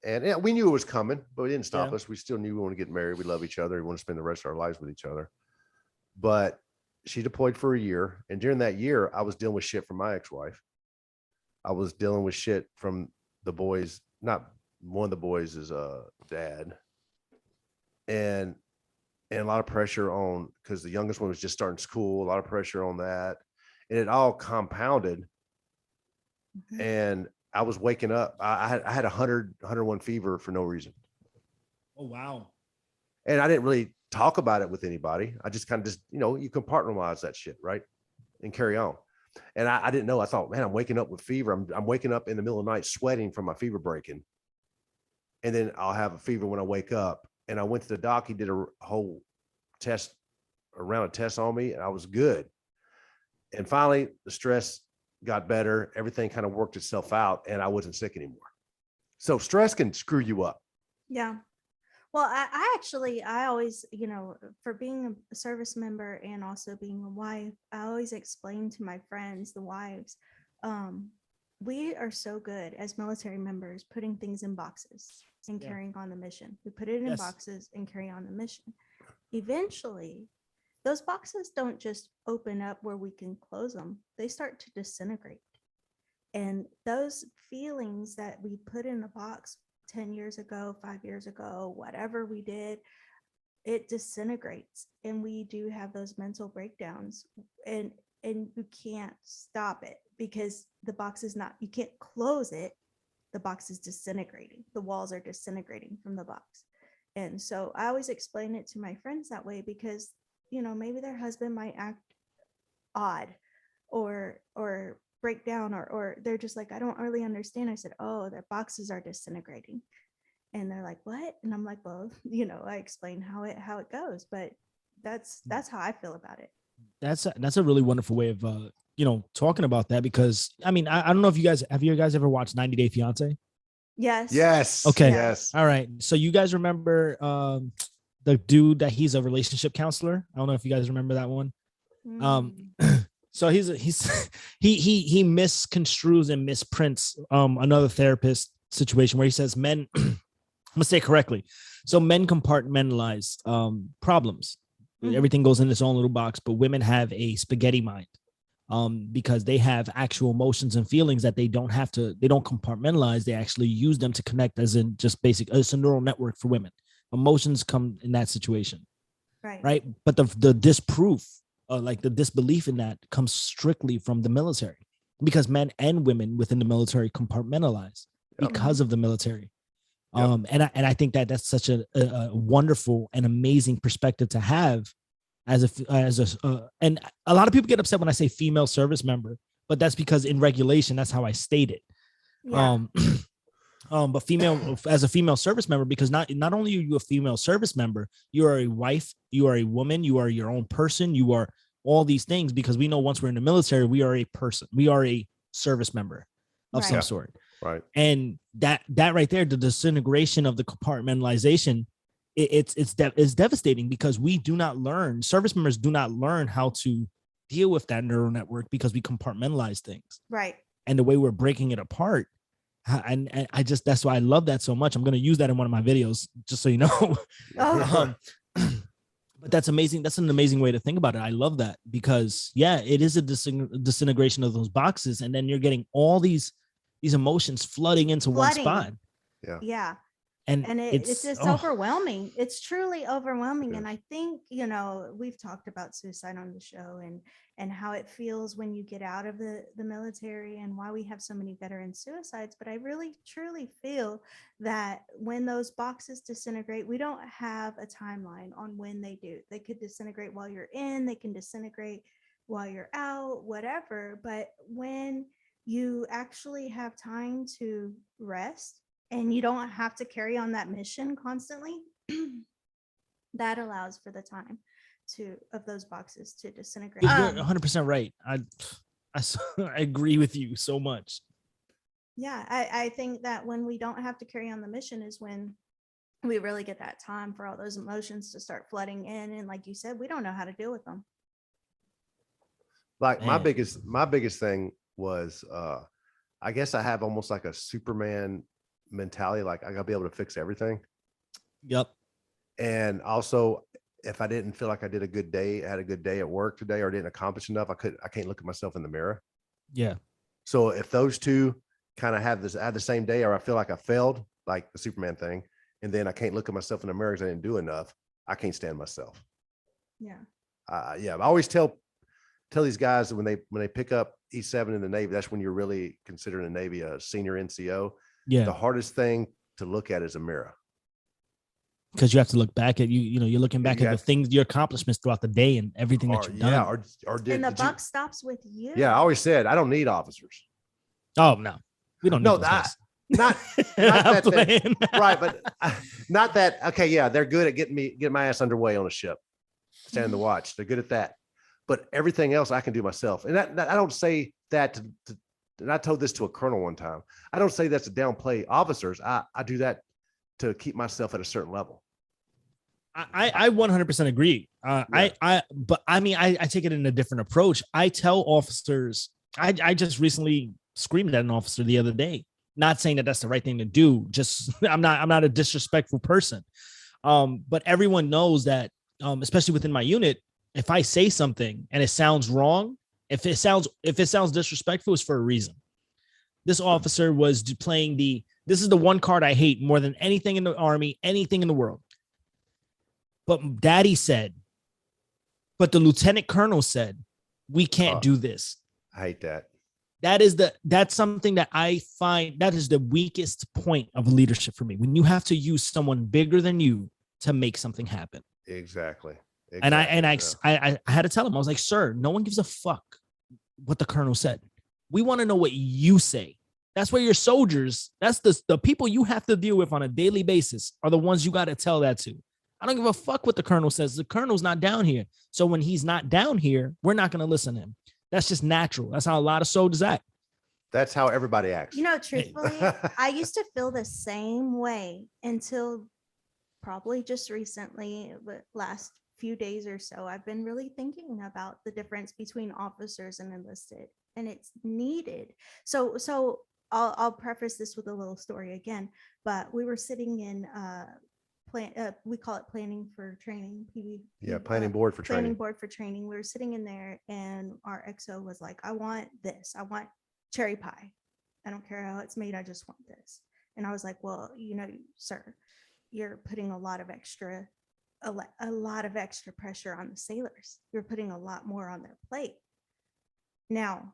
and we knew it was coming, but it didn't stop us. We still knew we want to get married. We love each other. We want to spend the rest of our lives with each other. But she deployed for a year, and during that year, I was dealing with shit from my ex-wife. I was dealing with shit from the boys. Not one of the boys is dad, and a lot of pressure on, because the youngest one was just starting school, a lot of pressure on that. And it all compounded. Mm-hmm. And I was waking up. I had 101 fever for no reason. Oh, wow. And I didn't really talk about it with anybody. I just kind of you compartmentalize that shit, right? And carry on. And I didn't know. I thought, man, I'm waking up with fever. I'm waking up in the middle of the night sweating from my fever breaking. And then I'll have a fever when I wake up. And I went to the doc. He did a whole round of tests on me, and I was good. And finally, the stress got better. Everything kind of worked itself out, and I wasn't sick anymore. So stress can screw you up. Yeah. Well, I always, for being a service member and also being a wife, I always explain to my friends, the wives, we are so good as military members putting things in boxes and carrying on the mission. We put it in boxes and carry on the mission. Eventually, those boxes don't just open up where we can close them. They start to disintegrate. And those feelings that we put in a box 10 years ago, 5 years ago, whatever we did, it disintegrates. And we do have those mental breakdowns. And you can't stop it because the box is not, you can't close it. The box is disintegrating. The walls are disintegrating from the box. And so I always explain it to my friends that way because, maybe their husband might act odd or break down or they're just like, I don't really understand. I said, oh, their boxes are disintegrating. And they're like, what? And I'm like, well, I explain how it goes, but that's how I feel about it. That's a really wonderful way of, talking about that because I don't know if have you guys ever watched 90 Day Fiance? Yes. Okay. Yes. All right. So you guys remember the dude that he's a relationship counselor? I don't know if you guys remember that one. So he misconstrues and misprints another therapist situation where he says men, I'm gonna say it correctly. So men compartmentalize problems. Mm-hmm. Everything goes in its own little box, but women have a spaghetti mind. Because they have actual emotions and feelings that they don't compartmentalize. They actually use them to connect as in just basic, it's a neural network for women. Emotions come in that situation. Right. But the disproof, like the disbelief in that comes strictly from the military because men and women within the military compartmentalize because of the military. And I think that's such a wonderful and amazing perspective to have and a lot of people get upset when I say female service member, but that's because in regulation, that's how I state it. but female as a female service member, because not only are you a female service member, you are a wife, you are a woman, you are your own person, you are all these things, because we know once we're in the military, we are a person, we are a service member of some Right. sort. Right. And that right there, the disintegration of the compartmentalization, it's devastating, because we do not learn, service members do not learn how to deal with that neural network, because we compartmentalize things. Right. And the way we're breaking it apart, and I just, that's why I love that so much. I'm going to use that in one of my videos, just so you know. Oh. But that's amazing. That's an amazing way to think about it. I love that, because yeah, it is a disintegration of those boxes, and then you're getting all these emotions flooding into one spot. Yeah. And it's just overwhelming. It's truly overwhelming. And I think, we've talked about suicide on the show, and how it feels when you get out of the military, and why we have so many veteran suicides. But I really truly feel that when those boxes disintegrate, we don't have a timeline on when they do. They could disintegrate while you're in, they can disintegrate while you're out, whatever. But when you actually have time to rest, and you don't have to carry on that mission constantly, that allows for the time of those boxes to disintegrate. You're 100% right. I agree with you so much. Yeah, I think that when we don't have to carry on the mission is when we really get that time for all those emotions to start flooding in. And like you said, we don't know how to deal with them. Like, Man. my biggest thing was, I guess I have almost like a Superman mentality. Like, I gotta be able to fix everything. Yep. And also, if I didn't feel like I did a good day, had a good day at work today, or didn't accomplish enough, I can't look at myself in the mirror. Yeah. So if those two kind of have the same day, or I feel like I failed, like the Superman thing, and then I can't look at myself in the mirror because I didn't do enough, I can't stand myself. Yeah. Yeah. I always tell these guys that when they pick up E7 in the Navy, that's when you're really considering the Navy a senior NCO. Yeah. The hardest thing to look at is a mirror. Because you have to look back at you're looking back at the things, your accomplishments throughout the day, and everything that you've done. And the buck stops with you. Yeah, I always said I don't need officers. Oh no, we don't need those guys. Not that right, but not that. Okay, yeah, they're good at getting my ass underway on a ship, standing the watch. They're good at that, but everything else I can do myself. And that I don't say that to. And I told this to a colonel one time. I don't say that's to downplay officers. I do that to keep myself at a certain level. I 100% agree. But I mean, I take it in a different approach. I tell officers, I just recently screamed at an officer the other day, not saying that that's the right thing to do. Just, I'm not a disrespectful person. But everyone knows that, especially within my unit, if I say something and it sounds wrong, if it sounds disrespectful, it's for a reason. This officer was playing this is the one card I hate more than anything in the Army, anything in the world. But Daddy said, but the lieutenant colonel said, we can't do this. I hate that. That's something that I find that is the weakest point of leadership for me. When you have to use someone bigger than you to make something happen. Exactly. And I had to tell him, I was like, sir, no one gives a fuck what the colonel said. We want to know what you say. That's where your soldiers, that's the people you have to deal with on a daily basis are the ones you got to tell that to. I don't give a fuck what the colonel says. The colonel's not down here. So when he's not down here, we're not going to listen to him. That's just natural. That's how a lot of soldiers act. That's how everybody acts. Truthfully, I used to feel the same way until probably just recently, but last few days or so, I've been really thinking about the difference between officers and enlisted, and it's needed. So I'll preface this with a little story again, but we were sitting in we call it planning for training. Planning board for training. Planning board for training. We were sitting in there, and our XO was like, I want this. I want cherry pie. I don't care how it's made. I just want this. And I was like, well, sir, you're putting a lot of extra pressure on the sailors. You're putting a lot more on their plate. Now,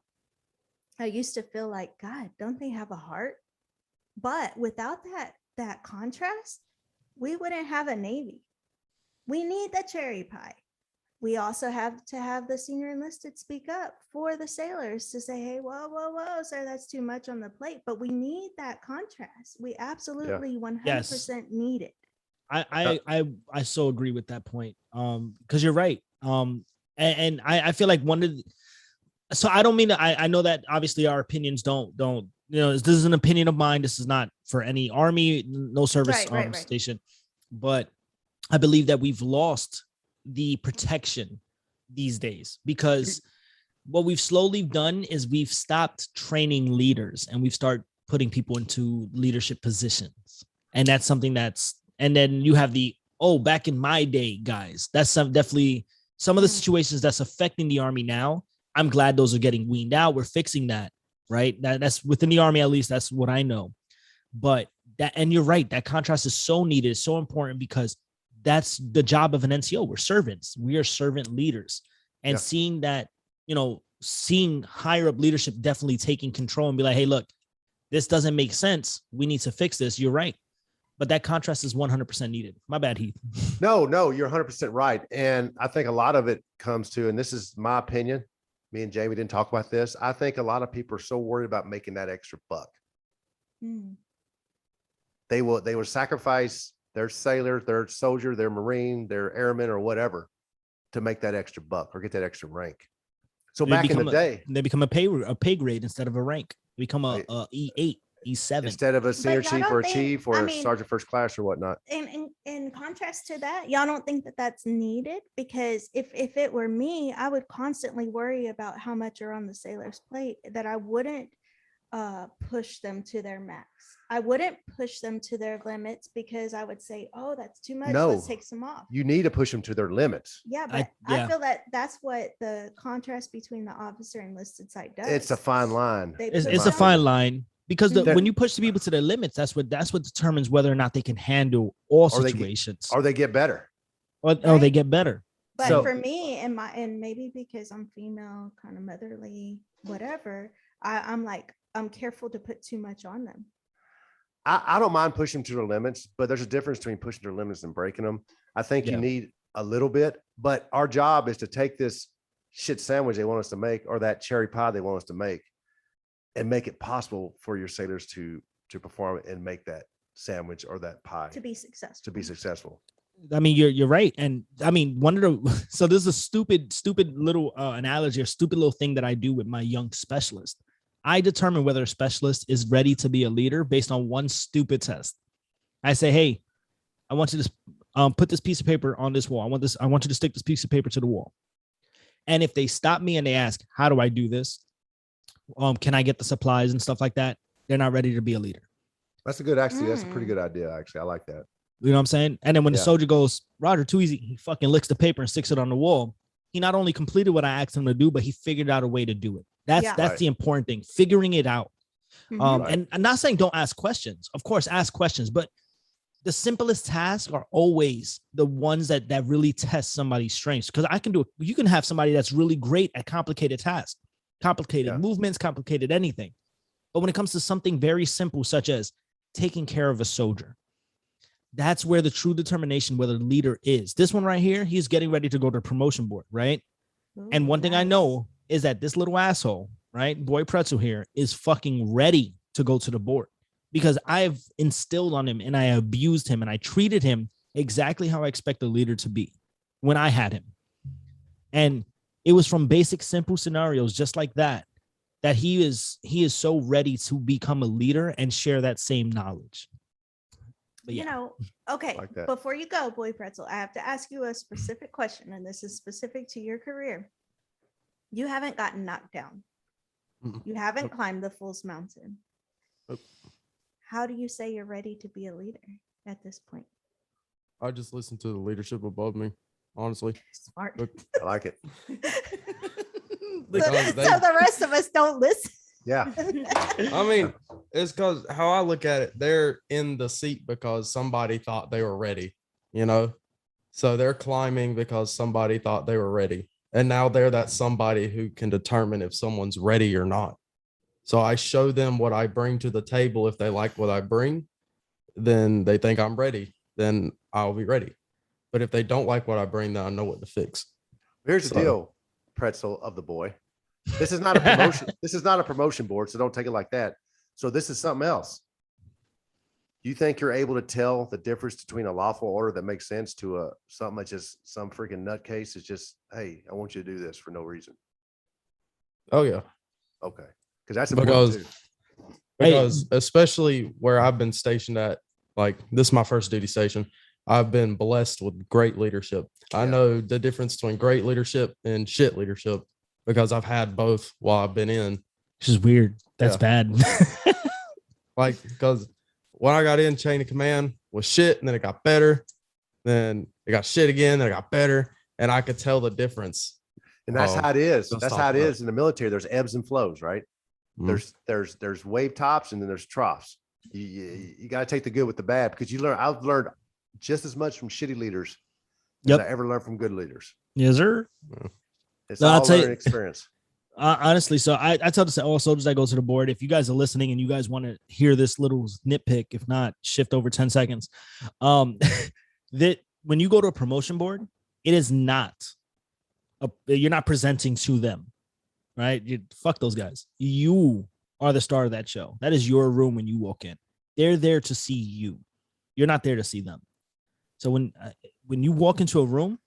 I used to feel like, God, don't they have a heart? But without that contrast, we wouldn't have a Navy. We need the cherry pie. we also have to have the senior enlisted speak up for the sailors to say, hey, whoa, sir, that's too much on the plate. But we need that contrast. We absolutely 100% need it. I so agree with that point. Because you're right. And I feel like so I don't mean to, I know that obviously our opinions don't, this is an opinion of mine. This is not for any Army, no service station, but I believe that we've lost the protection these days, because what we've slowly done is we've stopped training leaders and we've started putting people into leadership positions. And that's something and then you have back in my day, guys, that's definitely some of the situations that's affecting the Army now. I'm glad those are getting weaned out. We're fixing that, right? That's within the Army, at least that's what I know. But and you're right, that contrast is so needed, it's so important, because that's the job of an NCO. We're servants. We are servant leaders. And seeing that, seeing higher up leadership definitely taking control and be like, hey, look, this doesn't make sense. We need to fix this. You're right. But that contrast is 100% needed. My bad, Heath. No, you're 100% right. And I think a lot of it comes to, and this is my opinion, me and Jamie didn't talk about this. I think a lot of people are so worried about making that extra buck. They will sacrifice their sailor, their soldier, their Marine, their airman, or whatever, to make that extra buck or get that extra rank. So back in the day, they become a pay grade instead of a rank. They become a E8, E7 instead of a senior chief or a chief or a sergeant first class or whatnot. In contrast to that, y'all don't think that that's needed? Because if it were me, I would constantly worry about how much are on the sailor's plate, that I wouldn't push them to their max. I wouldn't push them to their limits, because I would say, oh, that's too much. Let's take some off. You need to push them to their limits. Yeah, but I feel that that's what the contrast between the officer and enlisted side does. It's a fine line. It's a fine line, because when you push the people to their limits, that's what determines whether or not they can handle all situations. Or they get better. Or they get better. But for me, and maybe because I'm female, kind of motherly, whatever, I'm careful to put too much on them. I don't mind pushing them to their limits, but there's a difference between pushing their limits and breaking them. I think you need a little bit, but our job is to take this shit sandwich they want us to make, or that cherry pie they want us to make, and make it possible for your sailors to perform and make that sandwich or that pie to be successful. I mean, you're right. And I mean, so this is a stupid little analogy or stupid little thing that I do with my young specialist. I determine whether a specialist is ready to be a leader based on one stupid test. I say, hey, I want you to put this piece of paper on this wall. I want you to stick this piece of paper to the wall. And if they stop me and they ask, how do I do this? Can I get the supplies and stuff like that? They're not ready to be a leader. That's that's a pretty good idea. Actually, I like that. You know what I'm saying? And then when the soldier goes, Roger, too easy, he fucking licks the paper and sticks it on the wall. He not only completed what I asked him to do, but he figured out a way to do it. That's the important thing, figuring it out. And I'm not saying don't ask questions. Of course, ask questions, but the simplest tasks are always the ones that really test somebody's strengths. Because you can have somebody that's really great at complicated tasks, complicated movements, complicated anything. But when it comes to something very simple, such as taking care of a soldier, that's where the true determination whether the leader is. This one right here, he's getting ready to go to the promotion board, right? Ooh, and one thing I know is that this little asshole, right, Boy Pretzel here, is fucking ready to go to the board, because I've instilled on him and I abused him and I treated him exactly how I expect a leader to be when I had him. And it was from basic, simple scenarios just like that he is so ready to become a leader and share that same knowledge. But okay, like before you go, Boy Pretzel, I have to ask you a specific question, and this is specific to your career. You haven't gotten knocked down. You haven't climbed the Fool's Mountain. How do you say you're ready to be a leader at this point? I just listen to the leadership above me, honestly. Smart. I like it. So the rest of us don't listen. Yeah. I mean, it's because how I look at it, they're in the seat because somebody thought they were ready, So they're climbing because somebody thought they were ready. And now they're that somebody who can determine if someone's ready or not. So I show them what I bring to the table. If they like what I bring, then they think I'm ready. Then I'll be ready. But if they don't like what I bring, then I know what to fix. Here's the deal, Pretzel of the boy. This is not a promotion. This is not a promotion board, so don't take it like that. So this is something else. You think you're able to tell the difference between a lawful order that makes sense to a something that's just some freaking nutcase? It's just, hey, I want you to do this for no reason. Oh yeah. Okay, because that's important because especially where I've been stationed at, like this is my first duty station. I've been blessed with great leadership. I know the difference between great leadership and shit leadership because I've had both while I've been in. Which is weird. That's bad. Like, because when I got in, chain of command was shit, and then it got better. Then it got shit again, then it got better, and I could tell the difference. And that's how it is. let's That's talk how it about is in the military. There's ebbs and flows, right? Mhm. There's wave tops and then there's troughs. You got to take the good with the bad because I've learned just as much from shitty leaders as I ever learned from good leaders. Yes, sir. It's all learning experience. Honestly, so I tell this to all soldiers that go to the board. If you guys are listening and you guys want to hear this little nitpick, if not, shift over 10 seconds. That when you go to a promotion board, it is not you're not presenting to them, right? Fuck those guys. You are the star of that show. That is your room when you walk in. They're there to see you. You're not there to see them. So when you walk into a room,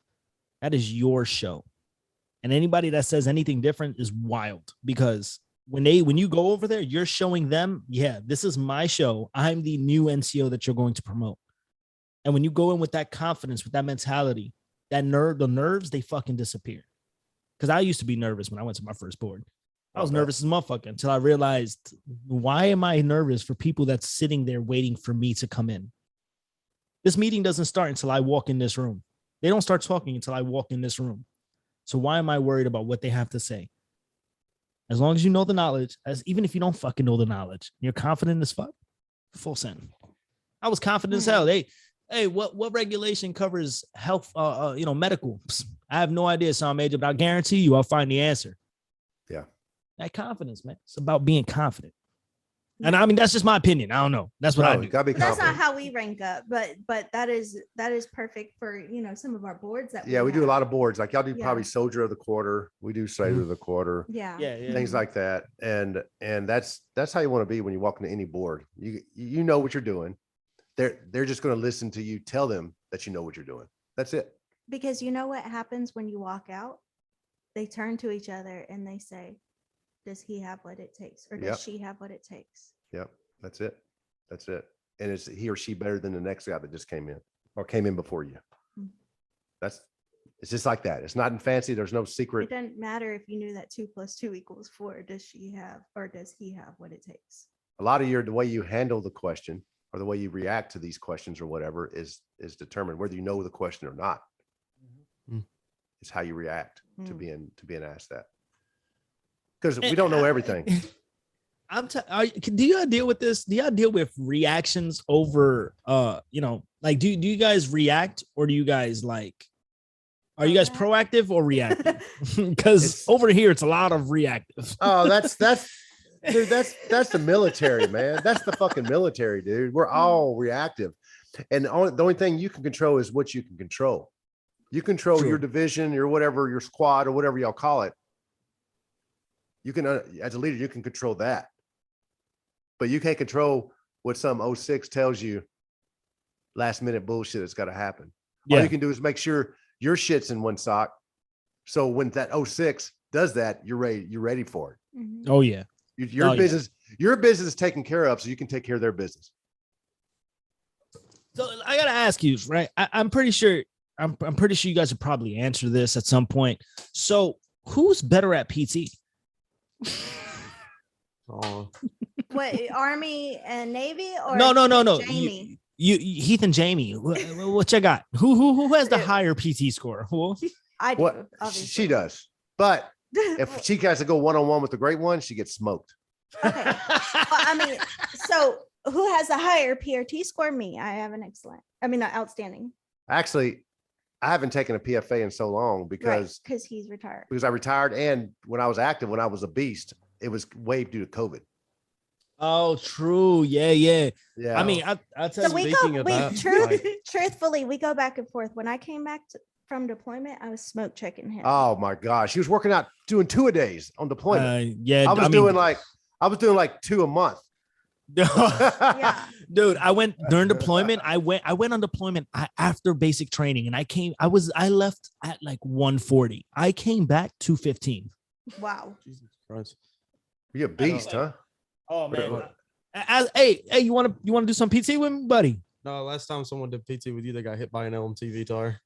that is your show. And anybody that says anything different is wild because when you go over there, you're showing them, yeah, this is my show. I'm the new NCO that you're going to promote. And when you go in with that confidence, with that mentality, the nerves, they fucking disappear. Because I used to be nervous when I went to my first board. I was nervous as motherfucker until I realized, why am I nervous for people that's sitting there waiting for me to come in? This meeting doesn't start until I walk in this room. They don't start talking until I walk in this room. So why am I worried about what they have to say? As long as you know the knowledge, even if you don't fucking know the knowledge, you're confident as fuck, full send. I was confident as hell. Hey, what regulation covers health, medical? Psst, I have no idea, Sergeant Major, but I guarantee you I'll find the answer. Yeah. That confidence, man. It's about being confident. And I mean, that's just my opinion. I don't know. That's what I do. You gotta be That's confident. not how we rank up, but that is perfect for some of our boards that We do a have. lot of boards. Like y'all do probably soldier of the quarter. We do sailor of the quarter. Yeah. Things like that. And that's how you want to be when you walk into any board. You know what you're doing. They're just going to listen to you tell them that you know what you're doing. That's it. Because you know what happens when you walk out? They turn to each other and they say, does he have what it takes? Or does she have what it takes? Yep. That's it. And is he or she better than the next guy that just came in or came in before you? It's just like that. It's not fancy. There's no secret. It doesn't matter if you knew that 2 + 2 = 4. Does she have, or does he have what it takes? A lot of the way you handle the question or the way you react to these questions or whatever is determined whether you know the question or not. It's how you react to being asked that. Because we don't know everything. Do y'all deal with this? Do y'all deal with reactions over, like, do you guys react or do you guys are you guys proactive or reactive? Because over here, it's a lot of reactive. Oh, that's dude, that's the military, man. That's the fucking military, dude. We're all reactive. And the only thing you can control is what you can control. You control your division, your whatever, your squad or whatever y'all call it. You can, as a leader, you can control that. But you can't control what some 06 tells you last minute bullshit that's got to happen. Yeah. All you can do is make sure your shit's in one sock. So when that 06 does that, you're ready for it. Mm-hmm. Oh yeah. Your business is taken care of, so you can take care of their business. So I gotta ask you, right? I'm pretty sure you guys would probably answer this at some point. So who's better at PT? What, Army and Navy or No. Jamie? You Heath and Jamie. What you got? Who has the higher PT score? Who? I do. What Obviously. she does, but if she has to go one-on-one with the great one, she gets smoked. Okay. Well, I mean, so who has a higher PRT score? Me. I have an outstanding. Actually, I haven't taken a PFA in so long because he's retired. Because I retired, and when I was active, when I was a beast, it was waived due to COVID. Oh, true. Yeah. I mean, I tell so you. truthfully, we go back and forth. When I came back from deployment, I was smoke checking him. Oh my gosh, he was working out doing 2-a-days on deployment. Yeah, I was doing like 2 a month. Yeah. Dude, I went during deployment. I went on deployment after basic training, and I left at like 1:40. I came back 2:15. Wow. Jesus Christ. You're a beast, huh? Oh man. Hey, you want to do some PT with me, buddy? No, last time someone did PT with you, they got hit by an LMTV tire.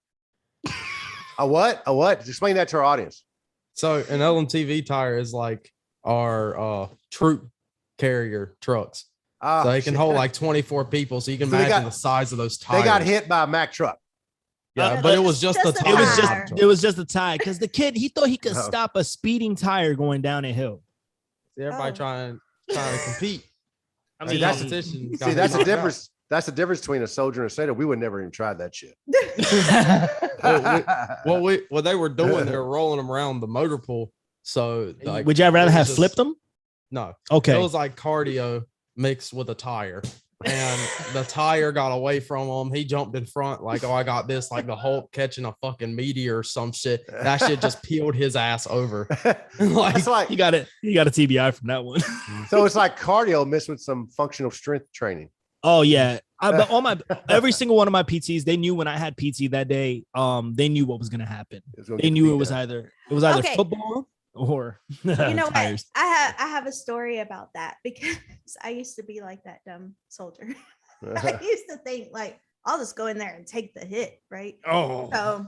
A what? Explain that to our audience. So an LMTV tire is like our troop carrier trucks. So they can hold like 24 people. So you can imagine the size of those tires. They got hit by a Mack truck. Yeah, but it was just the tire. It was just a tire because the kid, he thought he could stop a speeding tire going down a hill. See, everybody trying to compete. I mean, that's the difference. That's the difference between a soldier and a sailor. We would never even try that shit. What they were doing, they were rolling them around the motor pool. So, like, would you rather have flipped them? No. Okay. It was like cardio mixed with a tire, and the tire got away from him. He jumped in front, like, oh, I got this, like the Hulk catching a fucking meteor or some shit. That shit just peeled his ass over. like you got a TBI from that one. So it's like cardio mixed with some functional strength training. Oh yeah, but every single one of my PTs, they knew when I had PT that day. They knew what was gonna happen. They knew it was either football or you know tires. what? I have a story about that because I used to be like that dumb soldier. I used to think like I'll just go in there and take the hit, right? Oh, so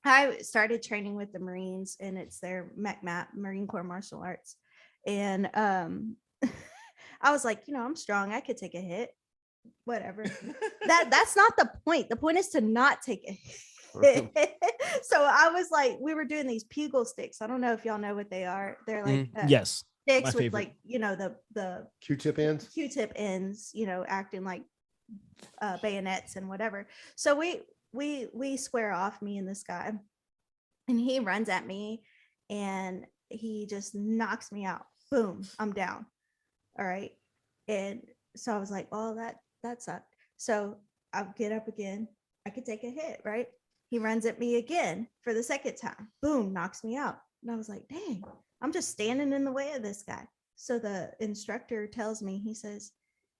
I started training with the Marines, and it's their MECMAP, Marine Corps Martial Arts, and I was like, I'm strong. I could take a hit. Whatever. That's not the point. The point is to not take a hit. So I was like, we were doing these pugil sticks. I don't know if y'all know what they are. They're like yes, sticks with like the Q-tip ends, acting like bayonets and whatever. So we square off, me and this guy, and he runs at me and he just knocks me out. Boom, I'm down. All right. And so I was like, well, that sucked. So I'll get up again. I could take a hit, right? He runs at me again for the second time. Boom, knocks me out. And I was like, dang, I'm just standing in the way of this guy. So the instructor tells me, he says,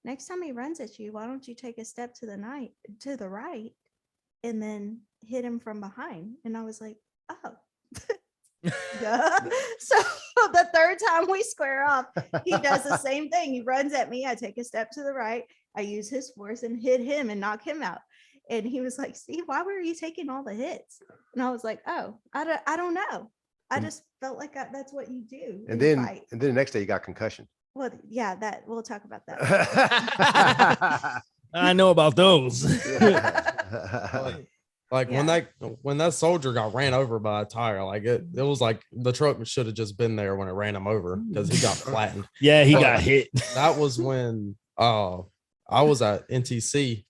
next time he runs at you, why don't you take a step to the right and then hit him from behind? And I was like, oh. So the third time we square off, he does the same thing. He runs at me. I take a step to the right. I use his force and hit him and knock him out. And he was like, see, why were you taking all the hits? And I was like, oh, I don't know. I just felt like that's what you do. And then the next day you got concussion. Well, yeah, that we'll talk about that. I know about those. When that soldier got ran over by a tire, like it was like the truck should have just been there when it ran him over because he got flattened. Yeah, he got hit. That was when I was at NTC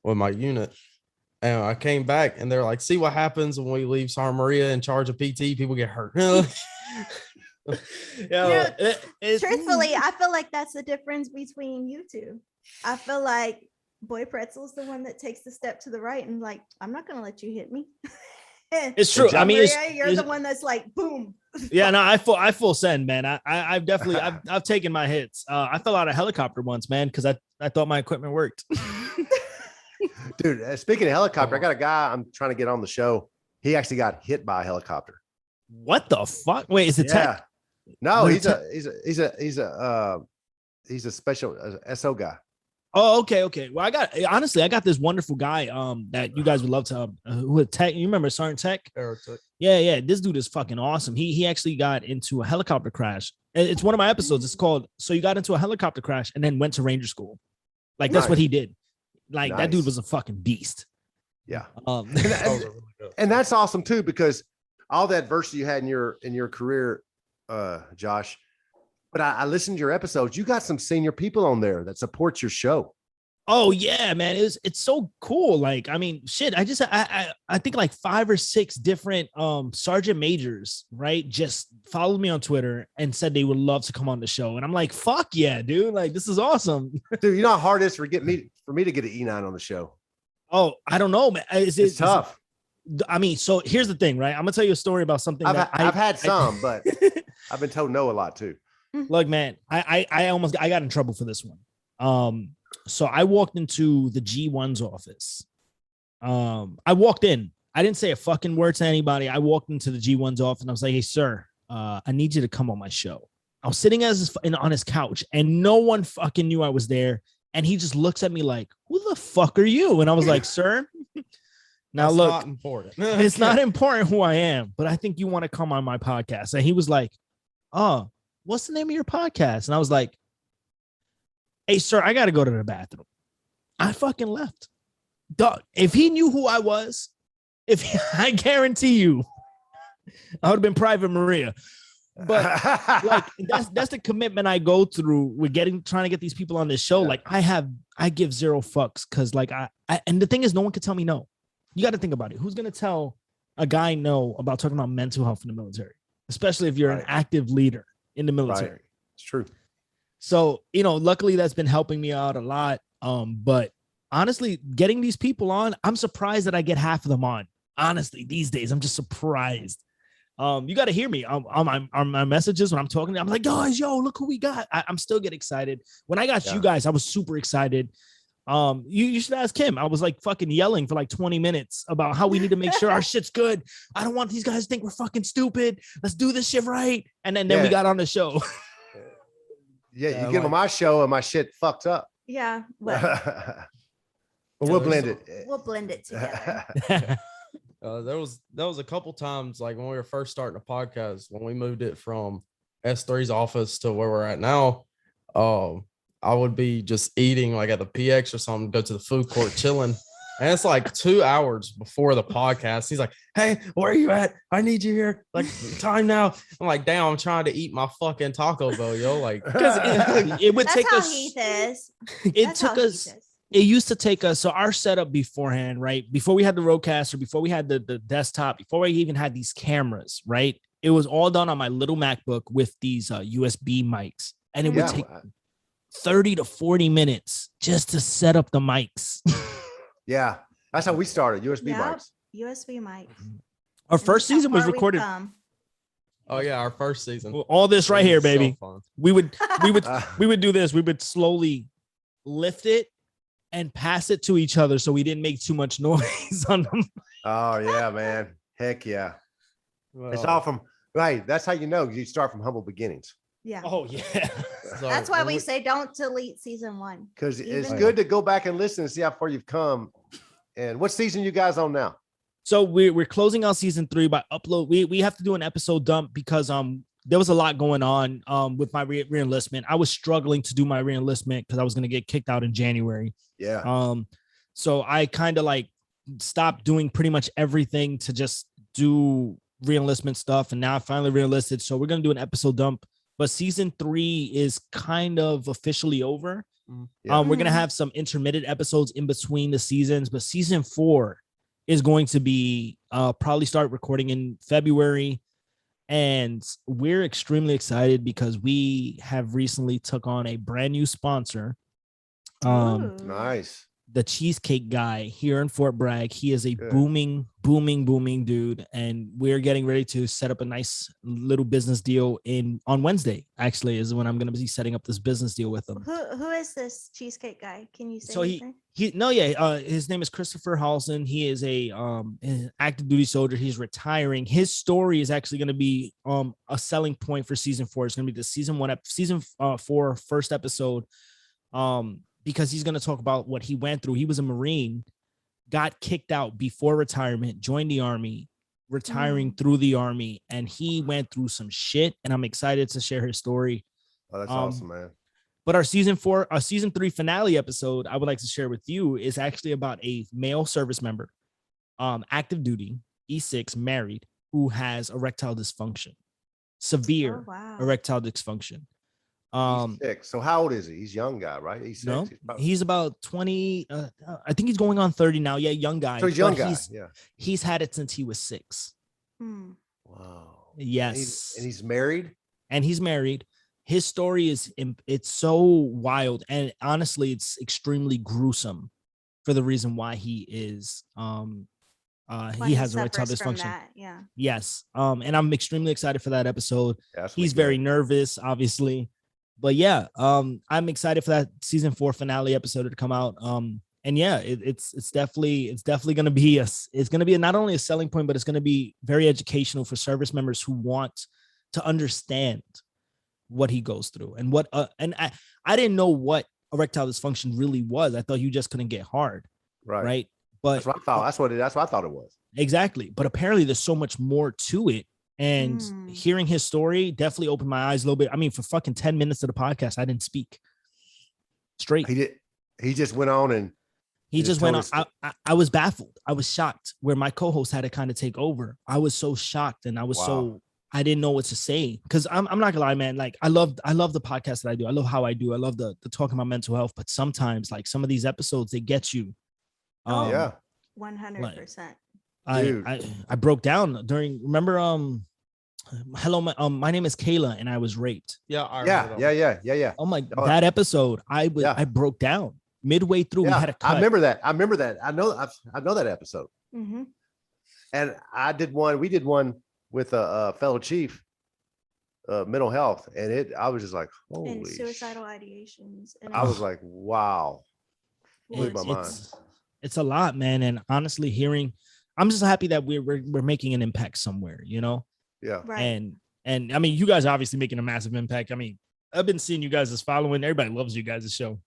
with my unit, and I came back and they're like, see what happens when we leave Santa Maria in charge of PT, people get hurt. Truthfully, I feel like that's the difference between you two. I feel like Boy Pretzel's the one that takes the step to the right and like, I'm not gonna let you hit me. It's true. I mean, you're the one that's like, boom. Yeah, no, I full send, man. I've definitely I've taken my hits. I fell out of a helicopter once, man, because I thought my equipment worked. Dude, speaking of helicopter, I got a guy I'm trying to get on the show. He actually got hit by a helicopter. What the fuck? Wait, is it tech? No, he's a special SO guy. Oh, okay. Well, I got this wonderful guy that you guys would love to who Tech. You remember Sergeant Tech? Yeah. This dude is fucking awesome. He actually got into a helicopter crash. It's one of my episodes. It's called "So You Got Into a Helicopter Crash and Then Went to Ranger School." Like that's what he did. Like that dude was a fucking beast. Yeah. And that's awesome too, because all the adversity you had in your career, Josh. But I listened to your episodes. You got some senior people on there that support your show. Oh yeah, man. It's so cool. Like, I mean, shit. I think like 5 or 6 different sergeant majors, right? Just followed me on Twitter and said they would love to come on the show. And I'm like, fuck yeah, dude. Like, this is awesome. Dude, you know how hard it is for me to get an E9 on the show. Oh, I don't know, man. It's tough. I mean, so here's the thing, right? I'm gonna tell you a story about something I've had some, but I've been told no a lot too. Look, man, I got in trouble for this one. So I walked into the G1's office. I walked in. I didn't say a fucking word to anybody. I walked into the G1's office and I was like, "Hey, sir, I need you to come on my show." I was sitting on his couch and no one fucking knew I was there. And he just looks at me like, "Who the fuck are you?" And I was like, "Sir, now That's look, not important. it's not important who I am, but I think you want to come on my podcast." And he was like, "Oh, what's the name of your podcast?" And I was like, "Hey, sir, I got to go to the bathroom." I fucking left. Dog, if he knew who I was, I guarantee you, I would have been Private Maria. But like that's the commitment I go through with trying to get these people on this show. Yeah. Like I give zero fucks because like I and the thing is, no one can tell me no. You got to think about it. Who's gonna tell a guy no about talking about mental health in the military, especially if you're an active leader in the military? Right. It's true. So, luckily that's been helping me out a lot. But honestly, getting these people on, I'm surprised that I get half of them on. Honestly, these days, I'm just surprised. You got to hear me on my messages when I'm talking. I'm like, guys, yo, look who we got. I'm still get excited. When I got you guys, I was super excited. You should ask him. I was like fucking yelling for like 20 minutes about how we need to make sure our shit's good. I don't want these guys to think we're fucking stupid. Let's do this shit right. And then we got on the show. Yeah, you get on my show and my shit fucked up. Yeah. But we'll blend it. We'll blend it together. There was a couple times like when we were first starting a podcast, when we moved it from S3's office to where we're at now. I would be just eating like at the PX or something, go to the food court chilling. And it's like 2 hours before the podcast. He's like, "Hey, where are you at? I need you here. Like, time now." I'm like, "Damn, I'm trying to eat my fucking Taco Bell, yo." Like, because it would That's take how us. Heath is. It That's took how Heath us. is. It used to take us. So our setup beforehand, right? Before we had the Rodecaster, before we had the desktop, before we even had these cameras, right? It was all done on my little MacBook with these USB mics, and it would take 30 to 40 minutes just to set up the mics. Yeah, that's how we started. USB mics. USB mics. Our first season was Far we've recorded. come. oh yeah, our first season. All this right here, baby. So fun. We would do this. We would slowly lift it and pass it to each other so we didn't make too much noise on them. Oh yeah, man. Heck yeah. Well, It's all from right. That's how you know you start from humble beginnings. Yeah. Oh yeah. so That's why when we say don't delete season 1. Because it's Even- good to go back and listen and see how far you've come. And what season you guys on now? So we're closing out season 3 by upload. We have to do an episode dump because there was a lot going on with my re-enlistment. I was struggling to do my re-enlistment because I was going to get kicked out in January. Yeah. So I kind of like stopped doing pretty much everything to just do re-enlistment stuff. And now I finally re-enlisted. So we're going to do an episode dump. But season 3 is kind of officially over. Yeah. We're going to have some intermittent episodes in between the seasons, but season 4 is going to be probably start recording in February. And we're extremely excited because we have recently took on a brand new sponsor. Ooh. Nice. The Cheesecake Guy here in Fort Bragg. He is a Good. booming dude. And we're getting ready to set up a nice little business deal on Wednesday, actually, is when I'm going to be setting up this business deal with him. Who is this Cheesecake Guy? Can you say So anything? his name is Christopher Halson. He is an active duty soldier. He's retiring. His story is actually going to be a selling point for season 4. It's going to be the season 4 first episode. Because he's going to talk about what he went through. He was a Marine, got kicked out before retirement, joined the Army, retiring through the Army, and he went through some shit. And I'm excited to share his story. Oh, that's awesome, man. But our season 3 finale episode, I would like to share with you, is actually about a male service member, active duty, E6, married, who has erectile dysfunction, severe erectile dysfunction. He's 6. So how old is he? He's a young guy, right? He's 6. No, he's about 20. I think he's going on 30 now. Yeah, young guy. So he's a young guy. He's had it since he was 6. Wow. Yes. And he's married? And he's married. His story it's so wild. And honestly, it's extremely gruesome for the reason why he is Why He has erectile suffers from dysfunction. that. Yeah. Yes. And I'm extremely excited for that episode. That's He's very nervous, obviously. But yeah, I'm excited for that season 4 finale episode to come out. And yeah, it's definitely gonna be it's gonna be not only a selling point, but it's gonna be very educational for service members who want to understand what he goes through and what and I didn't know what erectile dysfunction really was. I thought you just couldn't get hard. Right. But that's what I thought. That's what I thought it was. Exactly. But apparently there's so much more to it. And hearing his story definitely opened my eyes a little bit. I mean, for fucking 10 minutes of the podcast, I didn't speak straight. He just went on and he just went on. I was baffled. I was shocked where my co-host had to kind of take over. I was so shocked and I was I didn't know what to say. Cause I'm not gonna lie, man. Like I love the podcast that I do. I love how I do. I love the talking about mental health, but sometimes like some of these episodes, they get you. 100%. I broke down during, remember, hello, my name is Kayla and I was raped. Yeah. Oh my, that episode, I broke down midway through. We had a cut. I remember that. I know that episode. Mm-hmm. And we did one with a fellow chief, mental health. And I was just like, holy and suicidal ideations. And I was like, wow. Blew my mind. It's a lot, man. And honestly, I'm just happy that we're making an impact somewhere, you know? Yeah. Right. And I mean, you guys are obviously making a massive impact. I mean, I've been seeing you guys as following. Everybody loves you guys' show.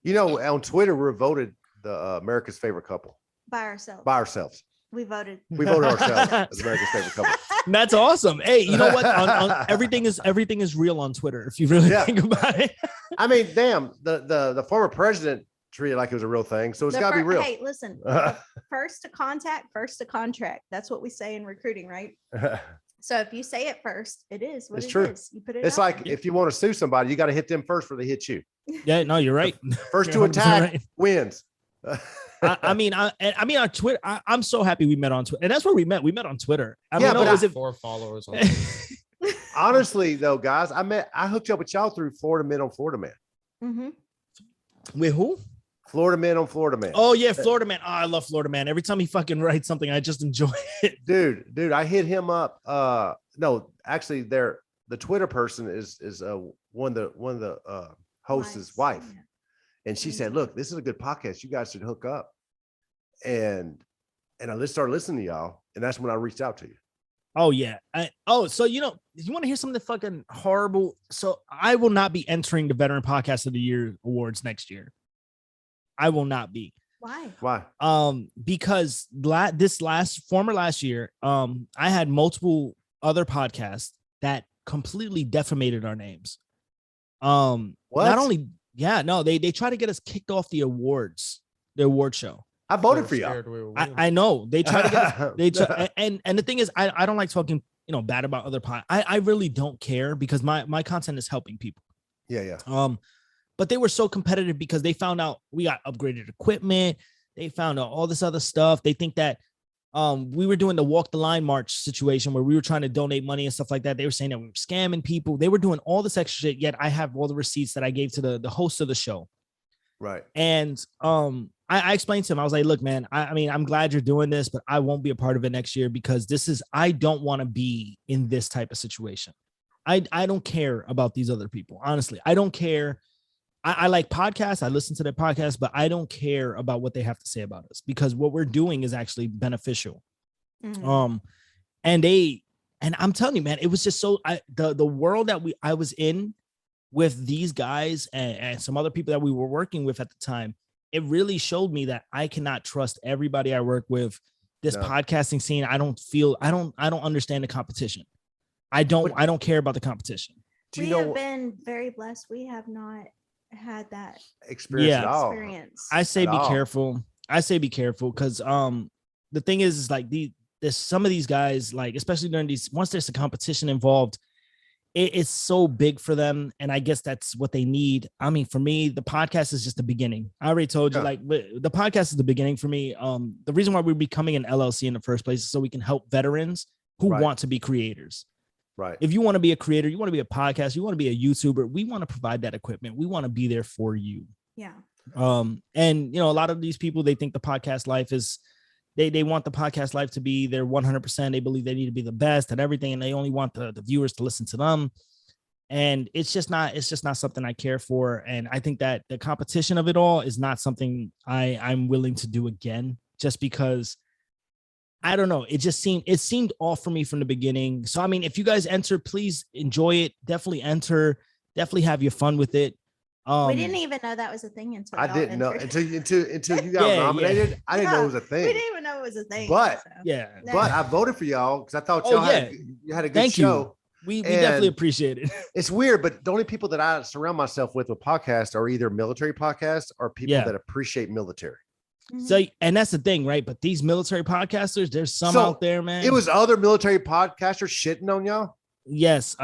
You know, on Twitter, we're voted the America's favorite couple. By ourselves. We voted. We voted ourselves as America's favorite couple. That's awesome. Hey, you know what? On everything is real on Twitter. If you really think about it. I mean, damn, the former president treated it like it was a real thing, so it's got to be real. Hey, listen, first to contact, first to contract. That's what we say in recruiting, right? So if you say it first, it is what it's true. Is. You put it. It's like if you want to sue somebody, you got to hit them first before they hit you. Yeah, no, you're right. First to attack wins. I mean, on Twitter, I'm so happy we met on Twitter, and that's where we met. We met on Twitter. But 4 followers. On Honestly, though, guys, I hooked up with y'all through Florida Men on Florida Man. Mm-hmm. With who? Florida Man on Florida Man. Oh yeah, Florida Man. Oh, I love Florida Man. Every time he fucking writes something, I just enjoy it. Dude, I hit him up. No, actually, the Twitter person is one of the host's wife, and she said, "Look, this is a good podcast. You guys should hook up." And I started listening to y'all, and that's when I reached out to you. Oh yeah. So you want to hear something fucking horrible? So I will not be entering the Veteran Podcast of the Year awards next year. I will not be. Why? Because last year, I had multiple other podcasts that completely defamated our names. What? Not only, they try to get us kicked off the award show. I voted for you. I know they try to get us, and the thing is, I don't like talking, bad about other pod. I really don't care because my content is helping people. Yeah. But they were so competitive because they found out we got upgraded equipment. They found out all this other stuff. They think that we were doing the walk the line march situation where we were trying to donate money and stuff like that. They were saying that we were scamming people. They were doing all this extra shit. Yet I have all the receipts that I gave to the host of the show. Right. And I explained to him, I was like, look, man, I mean, I'm glad you're doing this, but I won't be a part of it next year because I don't want to be in this type of situation. I don't care about these other people. Honestly, I don't care. I like podcasts. I listen to their podcasts, but I don't care about what they have to say about us because what we're doing is actually beneficial. Mm-hmm. And I'm telling you, man, it was just so the world that I was in with these guys and some other people that we were working with at the time. It really showed me that I cannot trust everybody I work with. This podcasting scene, I don't understand the competition. I don't care about the competition. We have been very blessed. We have not had that experience at all. I say be careful. Because the thing is like there's some of these guys, like especially during once there's a competition involved, it's so big for them, and I guess that's what they need. I mean, for me, the podcast is just the beginning. I already told you, like the podcast is the beginning for me. The reason why we're becoming an LLC in the first place is so we can help veterans who want to be creators. Right. If you want to be a creator, you want to be a podcast, you want to be a YouTuber, we want to provide that equipment. We want to be there for you. Yeah. And a lot of these people, they think the podcast life is they want the podcast life to be their 100%. They believe they need to be the best at everything, and they only want the viewers to listen to them. And it's just not something I care for. And I think that the competition of it all is not something I'm willing to do again, just because I don't know. It seemed off for me from the beginning. So, I mean, if you guys enter, please enjoy it. Definitely enter. Definitely have your fun with it. We didn't even know that was a thing until I y'all didn't know entered. until you got nominated. I didn't know it was a thing. We didn't even know it was a thing. But yeah, but I voted for y'all because I thought Oh, y'all you had a good Thank you. show. We definitely And appreciate it. It's weird, but the only people that I surround myself with podcasts are either military podcasts or people Yeah. that appreciate military. Mhm. So, and that's the thing, right? But these military podcasters, there's some So, out there, man. It was other military podcasters shitting on y'all. Yes.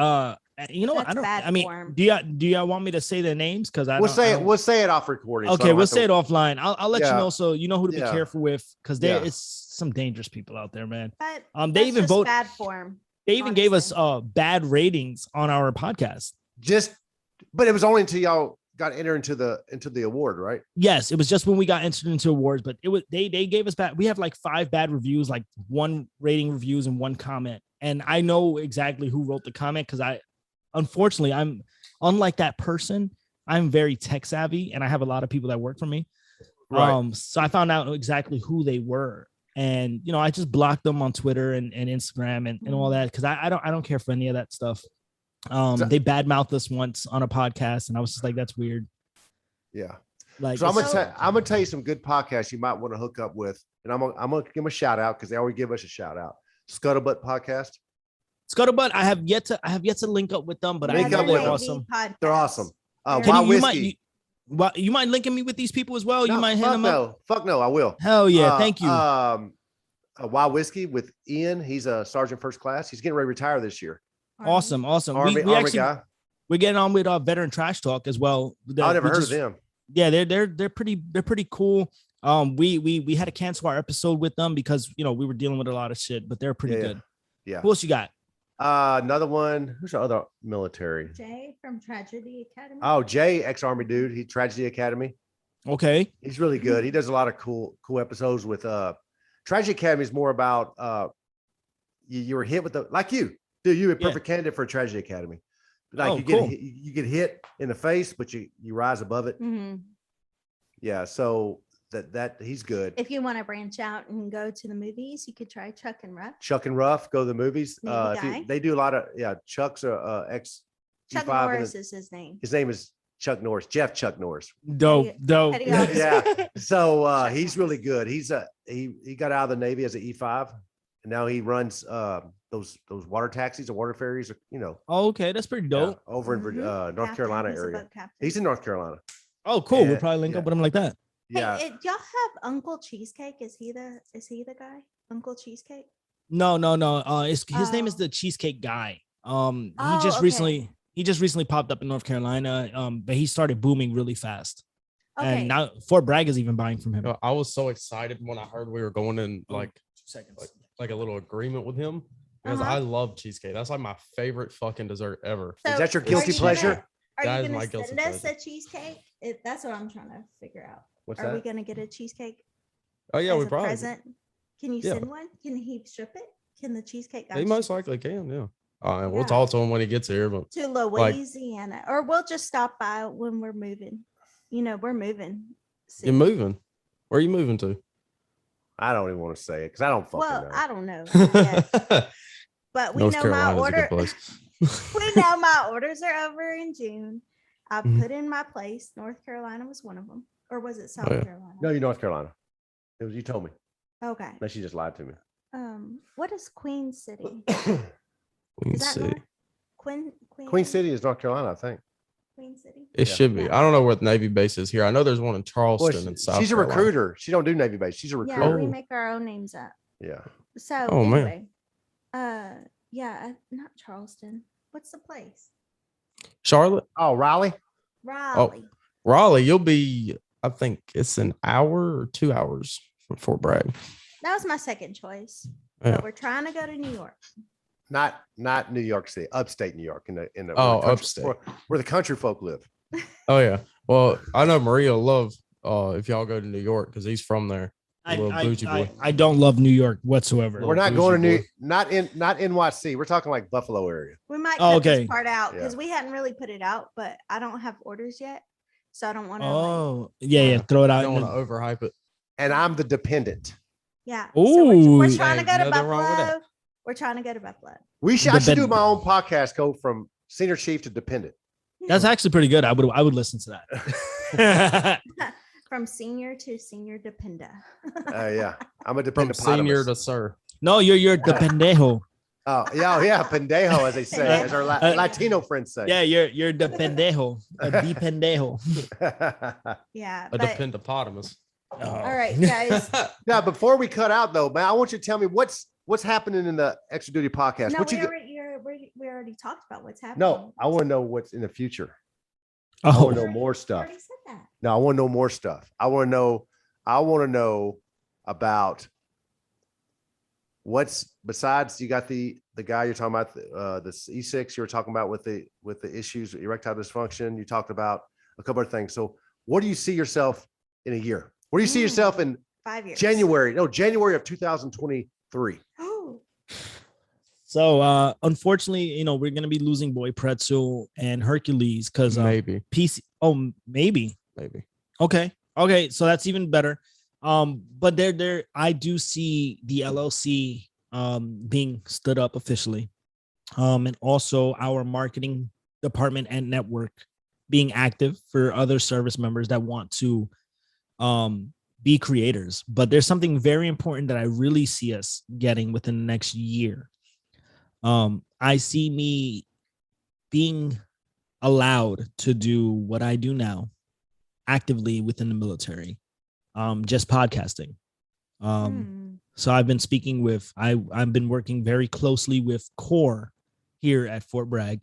You know what? That's bad I mean, form. do y'all want me to say their names? Because We'll say it off recording. Okay, we'll say it offline. I'll let you Yeah. know, so you know who to be Yeah. careful with, because Yeah. it's some dangerous people out there, man. But They that's even just vote. bad form. They even gave us honestly. bad ratings on our podcast. But it was only until y'all got entered into the award, right? Yes, it was just when we got entered into awards, but it was they gave us bad. We have like 5 bad reviews, like 1 rating reviews and 1 comment. And I know exactly who wrote the comment, because unfortunately, I'm unlike that person. I'm very tech savvy, and I have a lot of people that work for me. Right. So I found out exactly who they were. And I just blocked them on Twitter and Instagram and all that, because I don't care for any of that stuff. They badmouthed us once on a podcast, and I was just like, that's weird. Yeah. Like, So I'm gonna tell you some good podcasts you might want to hook up with, and I'm gonna give them a shout out because they always give us a shout out. Scuttlebutt podcast. Scuttlebutt, I have yet to link up with them, but I Link know up they're with them. awesome. They're awesome. They're- Wild Whiskey. You mind linking me with these people as well? No, You might hit fuck them no. up. Fuck no, I will. Hell yeah, thank you. Wild Whiskey with Ian. He's a sergeant first class. He's getting ready to retire this year. Awesome. Army guy. We're getting on with veteran trash talk as well. I never heard of them. Yeah, they're pretty cool. We had to cancel our episode with them because we were dealing with a lot of shit, but they're pretty good. Yeah. Who else you got? Another one. Who's the other military? Jay from Tragedy Academy. Oh, Jay, ex-Army dude. He Tragedy Academy. Okay. He's really good. He does a lot of cool episodes with Tragedy Academy is more about you were hit with like you were a perfect candidate for a Tragedy Academy. Like you get hit in the face, but you rise above it. Mm-hmm. Yeah. So that he's good. If you want to branch out and go to the movies, you could try Chuck and Ruff. Chuck and Ruff, go to the movies. Guy. They do a lot of Chuck's ex. Chuck E5 Norris is his name. His name is Chuck Norris. Jeff Chuck Norris. Dope. Yeah. So he's really good. He's he got out of the Navy as an E5, and now he runs those water taxis and water ferries. Oh, okay, that's pretty dope. Over in North Carolina area. He's in North Carolina. Oh, cool. We'll probably link up with him like that. Yeah. Hey, y'all have Uncle Cheesecake? Is he the guy? Uncle Cheesecake? No. His name is the Cheesecake Guy. He just recently popped up in North Carolina. But he started booming really fast. Okay. And now Fort Bragg is even buying from him. I was so excited when I heard we were going in 2 seconds. like a little agreement with him because I love cheesecake. That's like my favorite fucking dessert ever. So is that your guilty are you pleasure? Are That you is my going to guilty send us pleasure. a cheesecake? That's what I'm trying to figure out. What's Are we that? going to get a cheesecake? Oh yeah, as we a probably. present? Can you Yeah. send one? Can he ship it? Can the cheesecake guy He most ship it likely can. Yeah. We'll Yeah. talk to him when he gets here. But to Louisiana? Or we'll just stop by when we're moving. We're moving. you're soon. moving. Where are you moving to? I don't even want to say it because I don't fucking Well, know. I don't know. yet. But we North know my Carolina's a order. good place. We know my orders are over in June. I Mhm. put in my place. North Carolina was one of them. Or was it South yeah. Carolina? No, you're North Carolina. It was you told me. Okay. No, she just lied to me. What is Queen City? Queen Is that City. North? Queen City is North Carolina, I think. Queen City. It Yeah. should be. I don't know where the Navy base is here. I know there's one in Well, Charleston in South she's a Carolina. recruiter. She don't do Navy base. She's a Yeah, recruiter. we Oh. make our own names up. Yeah. So Oh, man. anyway, not Charleston. What's the place? Charlotte? Oh, Raleigh. Raleigh. Raleigh, you'll be, I think it's an hour or 2 hours from Fort Bragg. That was my second choice. Yeah. But we're trying to go to New York. Not New York City, upstate New York, in the Oh, where the country- upstate. where the country folk live. Oh yeah. Well, I know Maria will love if y'all go to New York because he's from there. I don't love New York whatsoever. We're not going to not NYC. We're talking like Buffalo area. We might cut this part out because we hadn't really put it out, but I don't have orders yet, so I don't want to. Throw it out. I don't want to overhype it. And I'm the dependent. Yeah. Ooh. So we're trying to go to Buffalo. We're trying to go to Buffalo. I should do my own podcast. Go from senior chief to dependent. That's actually pretty good. I would listen to that. From senior to senior dependent. Yeah, I'm a From dependent. senior to sir. No, you're the pendejo. Oh yeah, pendejo, as they say, as our Latino friends say. Yeah, you're the pendejo, the pendejo. Yeah, a dependopotamus. All right, guys. Now, before we cut out though, man, I want you to tell me what's happening in the Extra Duty podcast. No, what we already talked about what's happening. No, I want to know what's in the future. Oh. I want to know more stuff. I already said that. No, I want to know more stuff. I want to know about what's besides you got the guy you're talking about, the E6 you were talking about with the issues, erectile dysfunction. You talked about a couple of things. So what do you see yourself in a year? Where do you see yourself in 5 years? January of 2023. Oh. So unfortunately, we're gonna be losing Boy Pretzel and Hercules because maybe PC. Oh, maybe. Okay. So that's even better. But there I do see the LLC being stood up officially. And also our marketing department and network being active for other service members that want to be creators. But there's something very important that I really see us getting within the next year. I see me being allowed to do what I do now actively within the military, just podcasting. So I've been speaking with, I've been working very closely with CORE here at Fort Bragg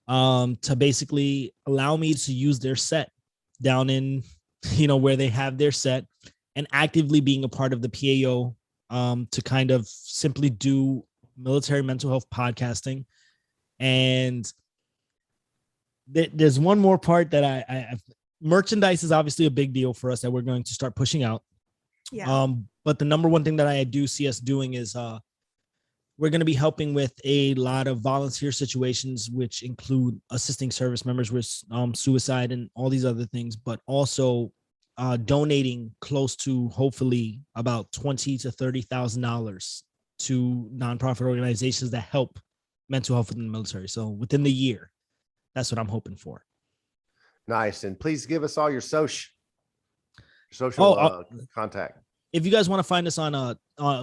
to basically allow me to use their set down in, where they have their set, and actively being a part of the PAO to kind of simply do military mental health podcasting. And there's one more part that I merchandise is obviously a big deal for us that we're going to start pushing out. Yeah. But the number one thing that I do see us doing is we're going to be helping with a lot of volunteer situations, which include assisting service members with suicide and all these other things, but also donating close to hopefully about $20,000 to $30,000 to nonprofit organizations that help mental health within the military. So within the year, that's what I'm hoping for. Nice. And please give us all your social contact. If you guys want to find us on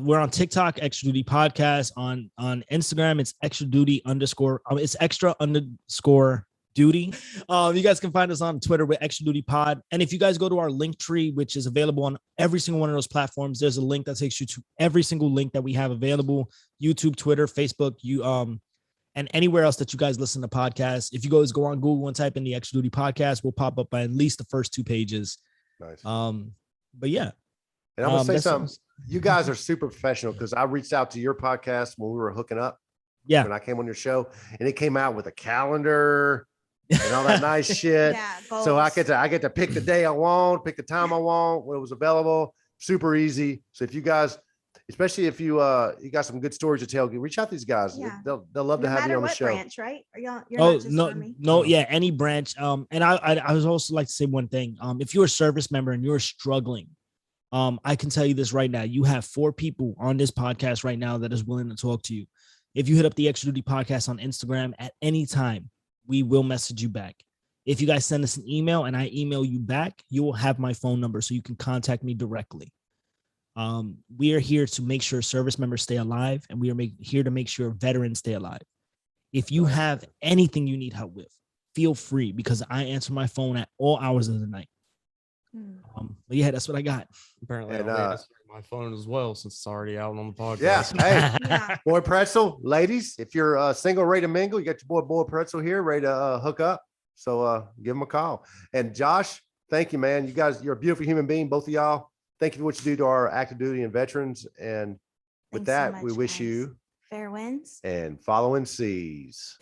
we're on TikTok, Extra Duty Podcast. On Instagram, it's extra duty _ it's extra _ duty. You guys can find us on Twitter with Extra Duty Pod. And if you guys go to our link tree, which is available on every single one of those platforms, there's a link that takes you to every single link that we have available: YouTube, Twitter, Facebook, and anywhere else that you guys listen to podcasts. If you guys go on Google and type in the Extra Duty Podcast, we'll pop up by at least the first 2 pages. Nice. But yeah. And I'm gonna say something. You guys are super professional because I reached out to your podcast when we were hooking up. Yeah. When I came on your show, and it came out with a calendar and all that nice shit. Yeah. So I get to pick the day I want, pick the time I want, when it was available. Super easy. So if you guys, especially if you got some good stories to tell, reach out to these guys. Yeah. They'll love to have you on the show. Branch, right? Are y'all? You're not just Army? No, yeah, any branch. And I was also like to say one thing. If you're a service member and you're struggling, I can tell you this right now. You have 4 people on this podcast right now that is willing to talk to you. If you hit up the Extra Duty Podcast on Instagram at any time, we will message you back. If you guys send us an email and I email you back, you will have my phone number so you can contact me directly. We are here to make sure service members stay alive, and we are here to make sure veterans stay alive. If you have anything you need help with, feel free, because I answer my phone at all hours of the night. But yeah, that's what I got. Apparently, I my phone as well since it's already out on the podcast. Yeah. Hey, Boy Pretzel, ladies, if you're single, ready to mingle, you got your boy Pretzel here, ready to hook up. So give him a call. And Josh, thank you, man. You guys, you're a beautiful human being, both of y'all. Thank you for what you do to our active duty and veterans. And with that, we wish you fair winds and following seas.